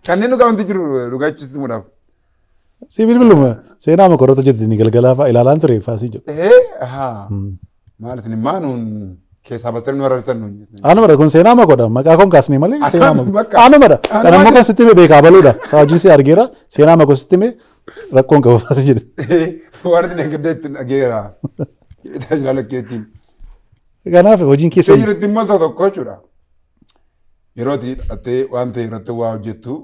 [SPEAKER 1] Kanneen dhugaa wanti jiru dhugaa jechuudha.
[SPEAKER 2] Si bilbiluma seenaa makorota jettanii galgalaa ilaalaan ture faasii jedhu.
[SPEAKER 1] Maal isin maanuun keessaa bastanii nu arrabsan nuun.
[SPEAKER 2] Anuma kun seenaa makoodha maqaa kon kaasnee malee seenaa makoo. Anuma dha. Kan ammoo kan sitti beekaa baluudha. Saajii si argeera seenaa makoo sitti mee rakkoon qabu faasii jedhe.
[SPEAKER 1] Waan itti nagada itti dhageera. Tajaajila keetiin.
[SPEAKER 2] Kanaaf hojiin keessa.
[SPEAKER 1] Seejiru itti immoo tokko jechuudha. Yeroo itti hidhattee waan ta'e irratti waa hojjettu.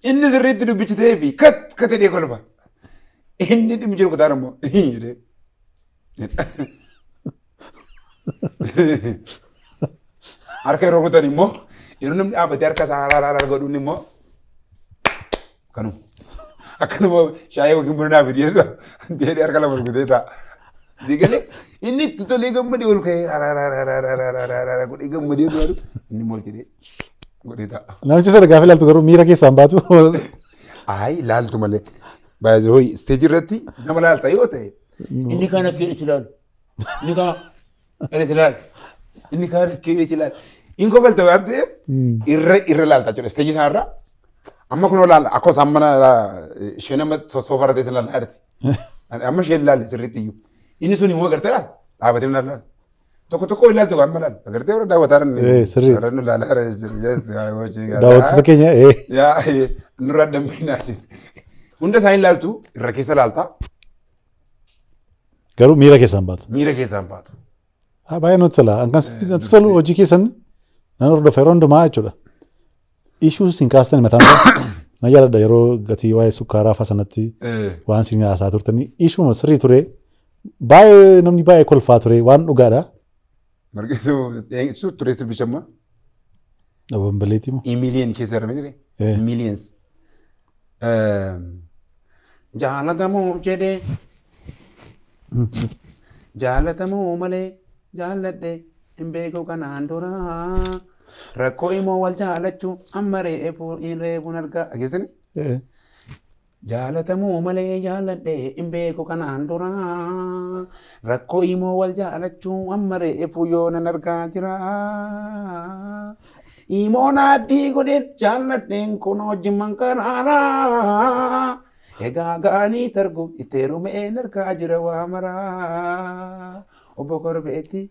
[SPEAKER 1] Inni sirriitti dubbichitee fi katee dhee kolfa. Inni dhimmi jiru kutaa immoo jedhee. Harka yeroo kutan immoo yeroo namni dhaabbatee harka isaa haraara godhuun immoo kanuma. Akkanuma shaayii yookiin buna dhaabbii dhiyeessu deedee harka lama rukutee ta'a. Digalee inni itti tolee gammadee ol ka'ee haraara godhee gammadee du'aatu inni immoo jedhee godhee ta'a.
[SPEAKER 2] Namichi sana gaafa ilaaltu garuu miira keessaan baatu.
[SPEAKER 1] Ayi ilaaltu malee baay'ee hooyi isteejii irratti nama ilaalta yoo ta'e. Inni kana keessa ilaalu. Inni kana keessa ilaalu. Inni kana keessa ilaalu. Inni kofalta waan ta'eef irra ilaalta jechuudha isteejii isaarraa. Amma kun olaala akka isaan mana ishee nama soofara teessa ilaalaa jirti. Amma ishee ilaalle sirriitti iyyuu. Inni sun immoo agartee laala dhaabatee na laala. Tokko ilaaltu amma laala. Agartee warra daawwataa
[SPEAKER 2] sirrii.
[SPEAKER 1] nu laalaa
[SPEAKER 2] Daawwattoota keenya.
[SPEAKER 1] Nurraa dambiinaa isin. Hunda isaanii ilaaltu irra keessa ilaalta.
[SPEAKER 2] Garuu miira keessaan baatu.
[SPEAKER 1] Miira keessaan baatu.
[SPEAKER 2] Baay'ee nutti tola. Kan tolu hojii keessan nan hordofa yeroo hundumaa jechuudha. Ishuu isin kaastan mataan na yaadadha yeroo gatii waa'ee sukkaaraa fa'aa sanatti waan isin haasaa turtanii ishuma sirrii ture. Baay'ee namni baay'ee kolfaa ture waan dhugaadha.
[SPEAKER 1] Margituu ture sirbichamma.
[SPEAKER 2] Wambaleetii moo?
[SPEAKER 1] Imiliyen keessa irra jedhee. Imiliyens. Jaalatamoo jedhee. Jaalatamoo malee jaalladhee hin beeku kanaan dura. Rakkoo immoo wal jaalachuu amma reefuun argaa dhageessanii. Jaalatamoo malee jaalladhee hin beeku kanaan dura. Rakkoo immoo wal jaalachuu amma reefuu yoo nan argaa jira. Imoon addii godheen jaalladheen kun wajjin mankaraara. Egaa gaanii targu itti heerumeen argaa jira waa maraa. Obbo Korbeetti.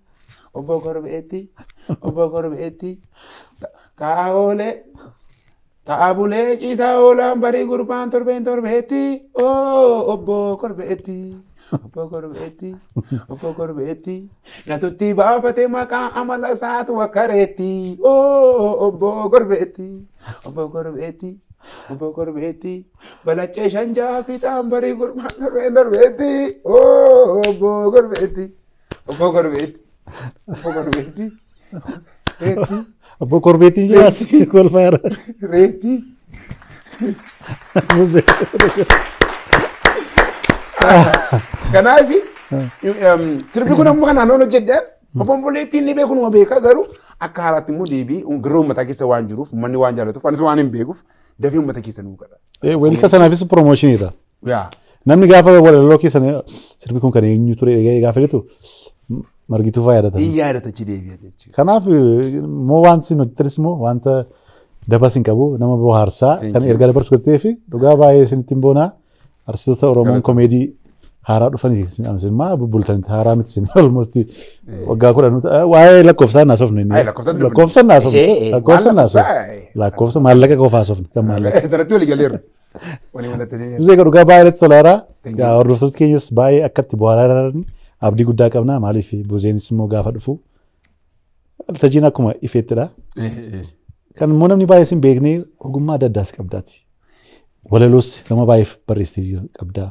[SPEAKER 1] Obbo Korbeetti. Obbo Korbeetti. Taa'oolee. Taabulee ciisaa oolaan barii gurbaan torbeetti. Obbo Korbeetti. Obbo Korbeetti. Obbo Korbeetti. Natutti baafate maqaa amala isaatu wakkareetti. Obbo Korbeetti. Obbo Korbeetti. Obbo Korbeetti. Balaccee shanjaa fixaan barii gurbaan torbeetti. Obbo Korbeetti. Obbo Korbeetti. Obbo Korbeetti. Reetti.
[SPEAKER 2] Obbo Korbeetti jaasi kolfaara.
[SPEAKER 1] Reetti. Kanaaf sirbi kun ammoo kanaan hojjedhaan obomboleettiin ni beeku numa beekaa garuu akka haaraatti immoo deebii garuu uummata keessa waan jiruuf uummanni waan jaallatuuf anis waan hin beekuuf dafii uummata keessa nuu kadha.
[SPEAKER 2] Weelisa sanaafis promoshiniidha. Namni gaafa walaloo keessan sirbi kun kan eenyu ture gaafa jedhu margituu fa'aa yaadatan.
[SPEAKER 1] Yaadatachi deebi'a jechuudha.
[SPEAKER 2] Kanaaf moo waan isin hojjettanis moo wanta dabas hin qabu nama bohaarsaa kan erga dabarsu godhatee fi dhugaa baay'ee isinitti hin boonaa artistoota Oromoon komeedii haaraa dhufanii maa bubbultanitti haaraa miti isin almost waggaa kudhan waa'ee lakkoofsaan naasofne. Lakkoofsaan naasofne. Lakkoofsaan naasofne. Lakkoofsa maallaqa qofaa naasofne kan maallaqa.
[SPEAKER 1] Sanatti walii galeerra.
[SPEAKER 2] Muzee dhugaa baay'eetti solaaraa hordoftoota keenyas baay'ee akkatti bohaaraa jiranii abdii guddaa qabna maaliif buzeenis immoo gaafa dhufu tajiin akkuma ifeettidha. Kan immoo namni baay'ee isin beeknee ogummaa adda addaas qabdaati. Walaloos nama baay'eef barreessitee qabdaa.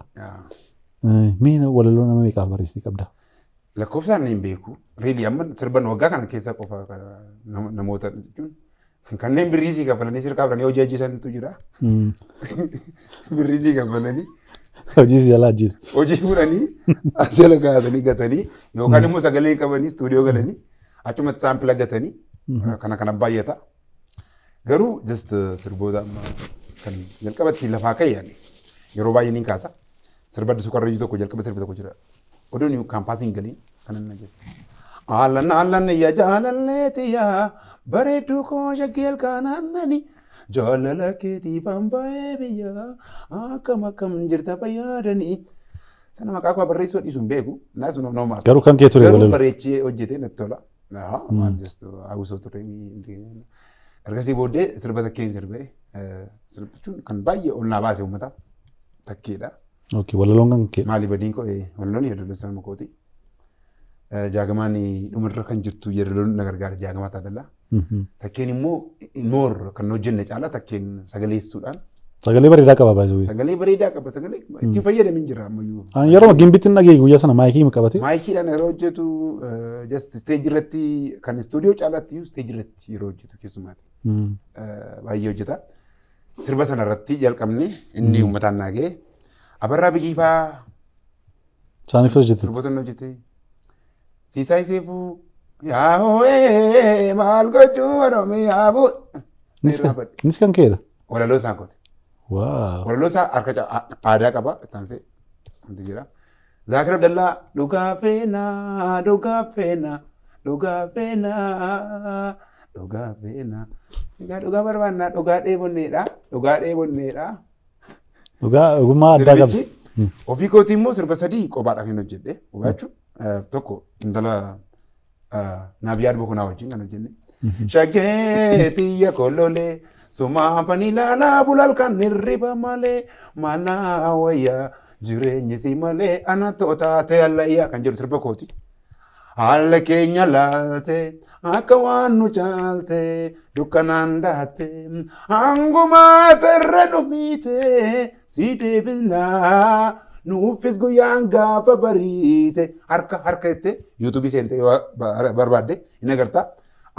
[SPEAKER 2] Mee walaloo nama meeqaaf barreessitee qabdaa?
[SPEAKER 1] lakkoofsaan hin beeku. Reelii amma sirban waggaa kana keessa qofa namoota jechuun kanneen birriisii kafalanii sirkaa biranii hojii ajjiisantu jira. Birriisii kafalanii.
[SPEAKER 2] Hojii jala ajjiisu.
[SPEAKER 1] Hojii fudhanii as jala kaa'atanii gatanii yookaan immoo sagalee qabanii istuudiyoo galanii achumatti saampila gatanii kana baay'ata. Garuu just sirboota amma kan jalqabatti lafaa ka'e yeroo baay'ee ni kaasa. Sirba Addisuu Karrayyuu tokko jalqaba sirbi tokko jira. Odoon kaampaasiin galiin kan inni jedhu. Allan yaa jaalalleeti yaa bareedduu koo shaggeel kaanaannani jaalala keetii bamba'ee biyya akkam jirta fayyadanii. Sana maqaa koo barreessuu dhiisuu hin beeku. Naas nama
[SPEAKER 2] garuu kan kee ture
[SPEAKER 1] garuu bareechee hojjetee natti tola. Maal jestu hawwisoo ture. Ergasii booddee sirba takkeen sirbee sirbichuun kan baay'ee ol naa baase uummataaf takkeedha.
[SPEAKER 2] Walaloon kan kee.
[SPEAKER 1] Maali badiin koo walaloon yeedaloo sana makooti. Jaagamaan dhumarra kan jirtu yeedaloon na gargaara jaagamaa taadala. Takkeen immoo noor kan hojjenne caalaa takkeen sagaleessuudhaan.
[SPEAKER 2] Sagalee bareedaa qaba baay'ee.
[SPEAKER 1] Sagalee bareedaa qaba sagalee itti fayyadamin jira ammayyuu.
[SPEAKER 2] Yeroo gimbitti nagee guyyaa sana maayikii qabate.
[SPEAKER 1] Maayikiidhaan yeroo hojjetu just stage irratti kan istuudiyoo caalaatti iyyuu stage irratti yeroo hojjetu keessumaati. Baay'ee hojjeta. Sirba sana irratti jalqabne inni uummataan naagee Abarraa Biqilaa.
[SPEAKER 2] Saaniif hojjete.
[SPEAKER 1] Sirboota inni hojjete. Siisaay Seefuu yaa hoo'ee maal gochuu wadhoomee yaa buu.
[SPEAKER 2] Innis kan keedha.
[SPEAKER 1] Walaloo isaan kooti. Walaloo isaa harka aadaa qaba. Taansee wanti jira. Zaakir Abdallaa dhugaa feenaa dhugaa feenaa dhugaa feenaa dhugaa feenaa. Dhugaa barbaannaa dhugaa dheebonneedha. Dhugaa dheebonneedha.
[SPEAKER 2] Dhugaa ogummaa addaa qabdi.
[SPEAKER 1] Ofii kootii immoo sirba sadii kophaadhaan hin hojjedhe. Hubachuu tokko intala Naabiyaad Bokonaa wajjin kan hojjenne. Shaggee xiyya kollolee. Sumaapani laalaa bulalkan hirriba malee manaa wayyaa jireenyi si malee anatoo taate allayyaa kan jedhu sirba kooti. Haala keenya laalte akka waan nu caalte dukkanaan daatte hangumaa tarra nu miite si deebisnaa nuuffis guyyaan gaafa bariite harka itti yuutuubii seente barbaadde hin agartaa.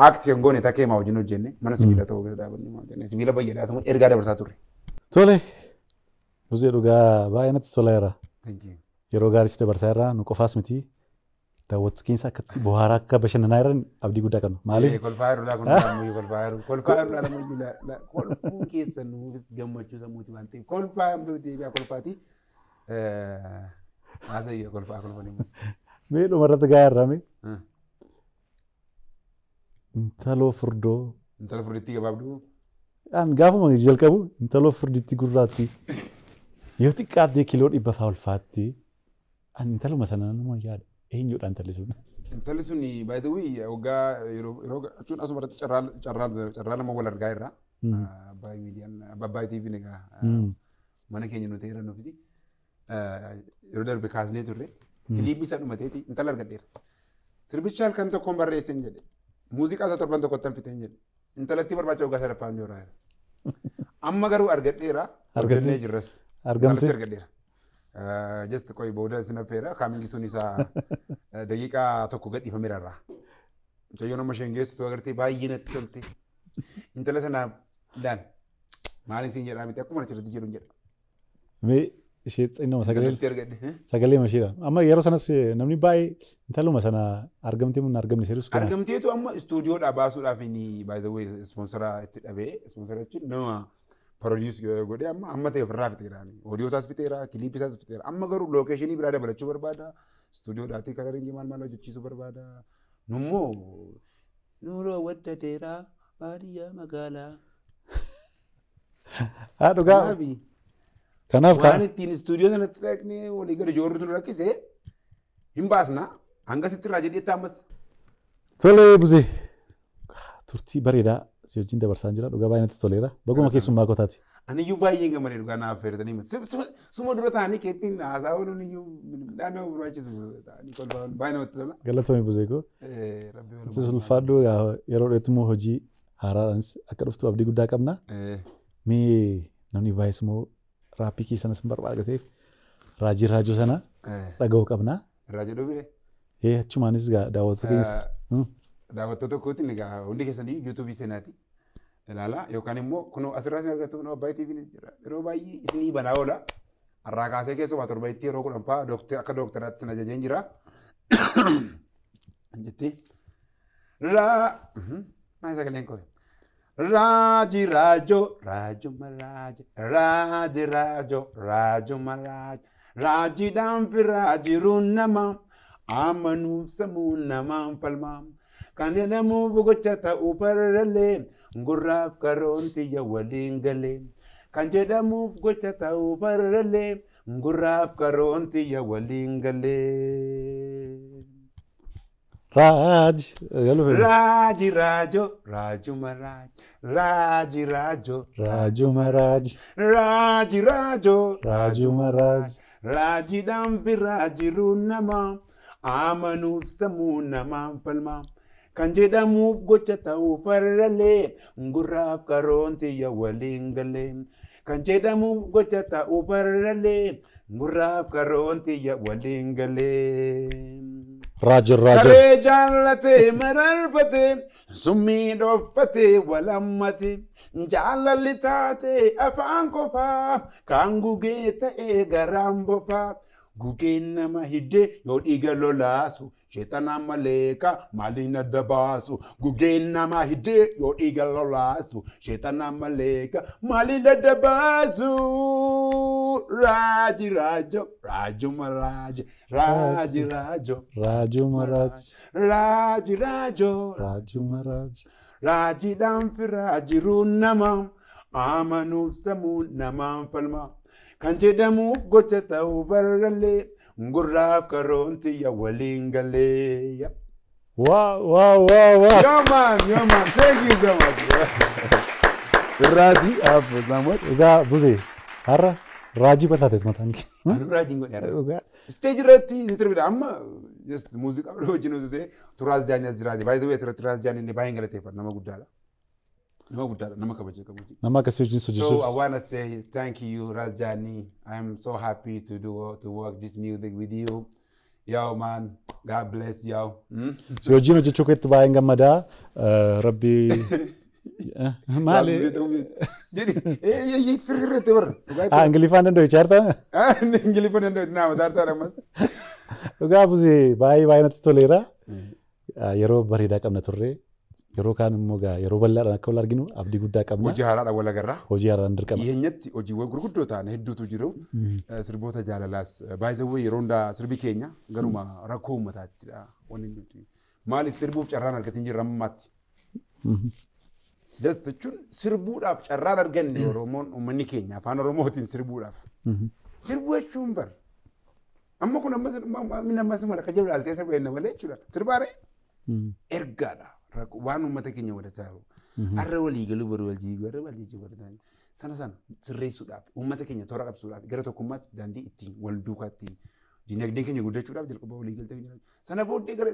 [SPEAKER 1] Aaktii kan goone takkee maa wajjin hojjenne mana sibiila ta'uu keessa dhaabannee sibiila bayyadhaa ta'uu ergaa dabarsaa turre.
[SPEAKER 2] Tole. Buzee dhugaa baay'ee natti toleera. Yeroo gaariitti dabarsaa irraa nu qofaas miti. Daawwattu keessa akkatti bohaaraa akka bashannanaa irraan abdii guddaa qabna. Maaliif?
[SPEAKER 1] Kolfaa irraa kun ammayyu kolfaa irraa ammayyu kolfuu keessa nuufis gammachuu sammuuti waan ta'eef kolfaa ammayyu deebi'aa kolfaati. Haasayya kolfaa kolfanii.
[SPEAKER 2] Mee dhumarratti gaa irraame. Intaloo furdoo.
[SPEAKER 1] Intaloo furdiitti gabaabduu.
[SPEAKER 2] Gaafuma jalqabu intaloo furdiitti gurraatti. Yoo xiqqaattee kiloo 100 ulfaatti. Intaluma sana nama yaada. Eenyudha intalli sun?
[SPEAKER 1] Intalli sun baay'ee waggaa yeroo achuun asuma irratti carraa nama wal argaa irraa. Abbaay miidiyaan Abbaay TV egaa mana keenya nuti irra nuufisi. Yeroo darbe kaasnee turre. Kiliipii isa dhumateeti intala argadheera. Sirbicha halkan tokkoon barreessan jedhe. Muuziqaa isa torban tokkotti hanfiteen jedhe. Intalatti barbaacha waggaa sadaffaan jooraa jira. Amma garuu argadheera. Argannee jirras.
[SPEAKER 2] Argamte.
[SPEAKER 1] Argadheera. Just qoy booda isin affeera. Kaamingi sun isaa daqiiqaa tokko gadhiifameera irraa. Mucayyoo nama isheen geessitu agartee baay'ee natti tolte. Intala sanaa daan maal isin jedhaa miti akkuma achirratti jedhu jedha.
[SPEAKER 2] Mee ishee xinnoma sagalee mashiidhaan. Amma yeroo sanas namni baay'ee intaluma sana argamtee mun argamne seerus.
[SPEAKER 1] Argamteetu amma istuudiyoodhaa baasuudhaaf inni baay'ee ispoonsaraa itti dhabee ispoonsarachi nama produce godhee amma ta'e ofirraa fixeera. Odiyoo isaas fixeera, kiliipii isaas fixeera. Amma garuu lookeeshinii biraa dabalachuu barbaada. Istuudiyoodhaatti kalaringii maal hojjechiisuu barbaada. Nummoo nuuroo wadda deeraa baadiyyaa magaalaa.
[SPEAKER 2] Dhugaa. Kanaaf
[SPEAKER 1] waan ittiin istuudiyoo sanatti dhaqnee walii gadi ijoorritu nu rakkise hin baasna hangasitti irraa jedhee ammas.
[SPEAKER 2] Tole Buzee. Turtii bareedaa si wajjin dabarsaa jira dhugaa baay'ee natti toleera. Baguma keessummaa kotaati.
[SPEAKER 1] Aniyyuu baay'ee gammadee dhugaa naaf feertanii suma dura ta'anii keettiin haasaa ooluun iyyuu naannoo barbaachisu baay'ee namatti tola.
[SPEAKER 2] Galatoomi Buzee koo. Insi sulfaadhu yeroo dheetummoo hojii haaraadhaanis akka dhuftu abdii guddaa qabna. Mee namni baay'ees immoo raappii keessanas hin barbaadateef raajii raajuu sana dhaga'uu qabna.
[SPEAKER 1] Raajii dhufire.
[SPEAKER 2] Achumaanis daawwattoota keenyas.
[SPEAKER 1] Daawwattoota kootiin egaa hundi keessanii yuutuubii seenaati. Ilaalaa yookaan immoo kunoo asirraa isin argattu kunoo Abbaay TV jira. Yeroo baay'ee isinii banaa oola. Har'aa kaasee keessumaa torbanitti yeroo 10 fa'aa akka dooktaraatti sin ajajeen jira. Jettee maal sagaleen koo Raji Rajo Maraji Raji Rajo Maraji Raji Dampi Raji Runama Amanu Samunama Palma Kan jedhamuuf gocha ta'uu barralee gurraaf karoonti yaa waliin galee. Kan jedhamuuf gocha ta'uu barralee gurraaf karoonti yaa waliin galee.
[SPEAKER 2] Raji
[SPEAKER 1] Rajo Maraj Raji Rajo
[SPEAKER 2] Maraj
[SPEAKER 1] Raji Rajo
[SPEAKER 2] Maraj
[SPEAKER 1] Raji Dampi Raji Runama Amanuuf samuu namaa falmaa. Kan jedhamuuf gocha ta'uu barralee gurraaf karoonti yaa waliin galee. Kan jedhamuuf gocha ta'uu barralee gurraaf karoonti yaa waliin galee.
[SPEAKER 2] Raja
[SPEAKER 1] Karee jaallatee mararfatee summii dhooffatee walammatee jaalalli taatee afaan qofaa kan gugee ta'ee garaan bofaa. Gugeen nama hidde yoo dhiiga lolaasu sheexana maleeka maaliin adda baasu. Gugeen nama hidde yoo dhiiga lolaasu sheexana maleeka maaliin adda baasu. Raji Rajo Maraj Raji
[SPEAKER 2] Maraj
[SPEAKER 1] Raji Dampi Raji Runama Amanuuf samuu namaa falmaa. Kan jedhamuuf gocha ta'uu barralee gurraaf karoonti yaa waliin galee.
[SPEAKER 2] Wow.
[SPEAKER 1] Yo man, thank you so much. Raji Abu Samad.
[SPEAKER 2] Uga Buze, har'a Raji bal'aateet mataan kee.
[SPEAKER 1] Raji godhe. Stage irratti sirbiidha amma just muuziqaa wajjin hojjetee Turaas Jaanii as jiraate. Baay'ee asirratti Turaas Jaanii illee baay'ee galateeffata nama guddaadha. Nama kabajee qabuuti.
[SPEAKER 2] Nama akkasii wajjin hojjechuuf.
[SPEAKER 1] So I want to say thank you Ras Jani. I am so happy to work this music with you. Yo man, God bless you.
[SPEAKER 2] Si wajjin hojjechuu keetti baay'een gammadaa. Rabbi maali?
[SPEAKER 1] Jedhi firrete warra.
[SPEAKER 2] Ingilifaan danda'u chaarta?
[SPEAKER 1] Ingilifaan danda'u nama daartaa ramas.
[SPEAKER 2] Dhugaa Buzee baay'ee natti toleera. Yeroo bareedaa qabna turre. Yeroo kaan immoo yeroo bal'aadhaan akka wal arginu abdii guddaa qabna.
[SPEAKER 1] Hojii haaraadhaan wal agarra.
[SPEAKER 2] Hojii haaraan dirqama.
[SPEAKER 1] Dhiyeenyatti hojiiwwan gurguddoo ta'an hedduutu jiru. Sirboota jaalalaas baay'ee yeroo hundaa sirbi keenya garuma rakkoo uummataatidha. Maaliif sirbuuf carraan argatiin jirra ammaatti. Just jechuun sirbuudhaaf carraan arganne Oromoon uummanni keenya afaan Oromootiin sirbuudhaaf. Sirbuu jechuun bar. Amma kun ammas mala akka jedhu dhaaltee sirba jenna malee jechuudha. Sirbaaree ergaadha. Waan uummata keenya godhachaa jiru. Har'a walii galuu baruu walii godhatan. Sana sirreessuudhaaf uummata keenya toora qabsuudhaaf gara tokkummaatti daandii ittiin wal duukaa ittiin dinagdee keenya guddachuudhaaf jalqaba walii galtee jira. Sana booddee gara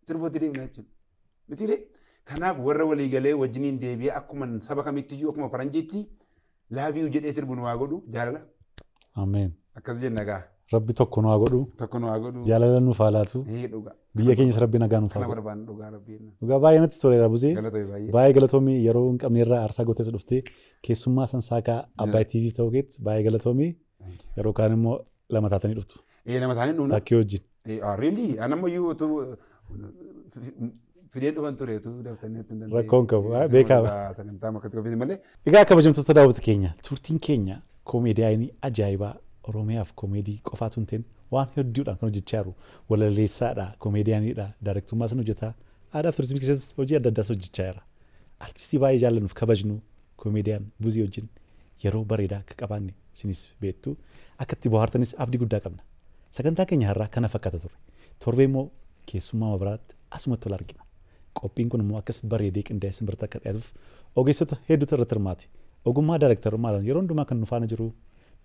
[SPEAKER 1] sirbooti deemna jechuudha. Mitiiree kanaaf warra walii galee wajjiniin deebi'ee akkuma saba kamittiyyuu akkuma faranjiitti laabiyyuu jedhee sirbu nu haa godhu jaalala.
[SPEAKER 2] Ameen.
[SPEAKER 1] Akkas jenna gaa.
[SPEAKER 2] Rabbi tokko nu haa godhu. Jaalala nuuf haa laatu. Biyya keenyas Rabbi nagaa nuuf haa godhu. Dhugaa baay'ee natti toleera Buzee. Baay'ee galatoomii yeroo hin qabne irraa aarsaa gootees dhuftee keessummaa sansaakaa Abbaay TV ta'uu keetti baay'ee galatoomii yeroo kaan immoo lama taatanii dhuftu.
[SPEAKER 1] Lama taatanii dhufna.
[SPEAKER 2] Takkii wajjin.
[SPEAKER 1] Really? Anammayyuu fidee dhufan ture daftanii
[SPEAKER 2] rakkoon qabu beekaama. Egaa kabajamtoota daawwattoota keenya turtiin keenya koomeediyaanii ajaa'ibaa Oromiyaaf koomeedii qofaatu hin ta'in waan hedduudhaan kan hojjechaa jiru walaleessaadha koomeediyaaniidha daarektummaa sana hojjetaa aadaa fi turizimii keessatti hojii adda addaas hojjechaa jira. Artistii baay'ee jaallannuuf kabajnu koomeediyaan Buzii wajjin yeroo bareedaa akka qabaanne sinis beektu akka itti bohaartanis abdii guddaa qabna. Sagantaa keenya har'aa kana fakkaata ture. Torbee immoo keessummaa biraatti asumatti wal argina. Qophiin kun immoo akkas bareedee qindaa'ee simbirta akka dhiyaatuuf ogeessota hedduutu irratti hirmaate. Ogummaa daarektarummaadhaan yeroo hundumaa kan nu faana jiru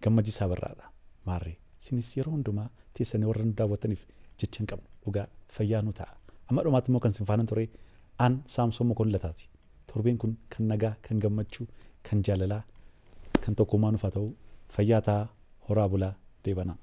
[SPEAKER 2] Gammachiisaa Barraadha. Maarree sinis yeroo hundumaa teessanii warra nu daawwattaniif jecha hin qabnu dhugaa fayyaa nu ta'a. Amma dhumaatti immoo kan sin faana ture aan Saamsoon Mokonlataati. Torbeen kun kan nagaa, kan gammachuu, kan jaalalaa, kan tokkummaa nuuf haa ta'u fayyaa ta'a horaa bulaa deebanaa.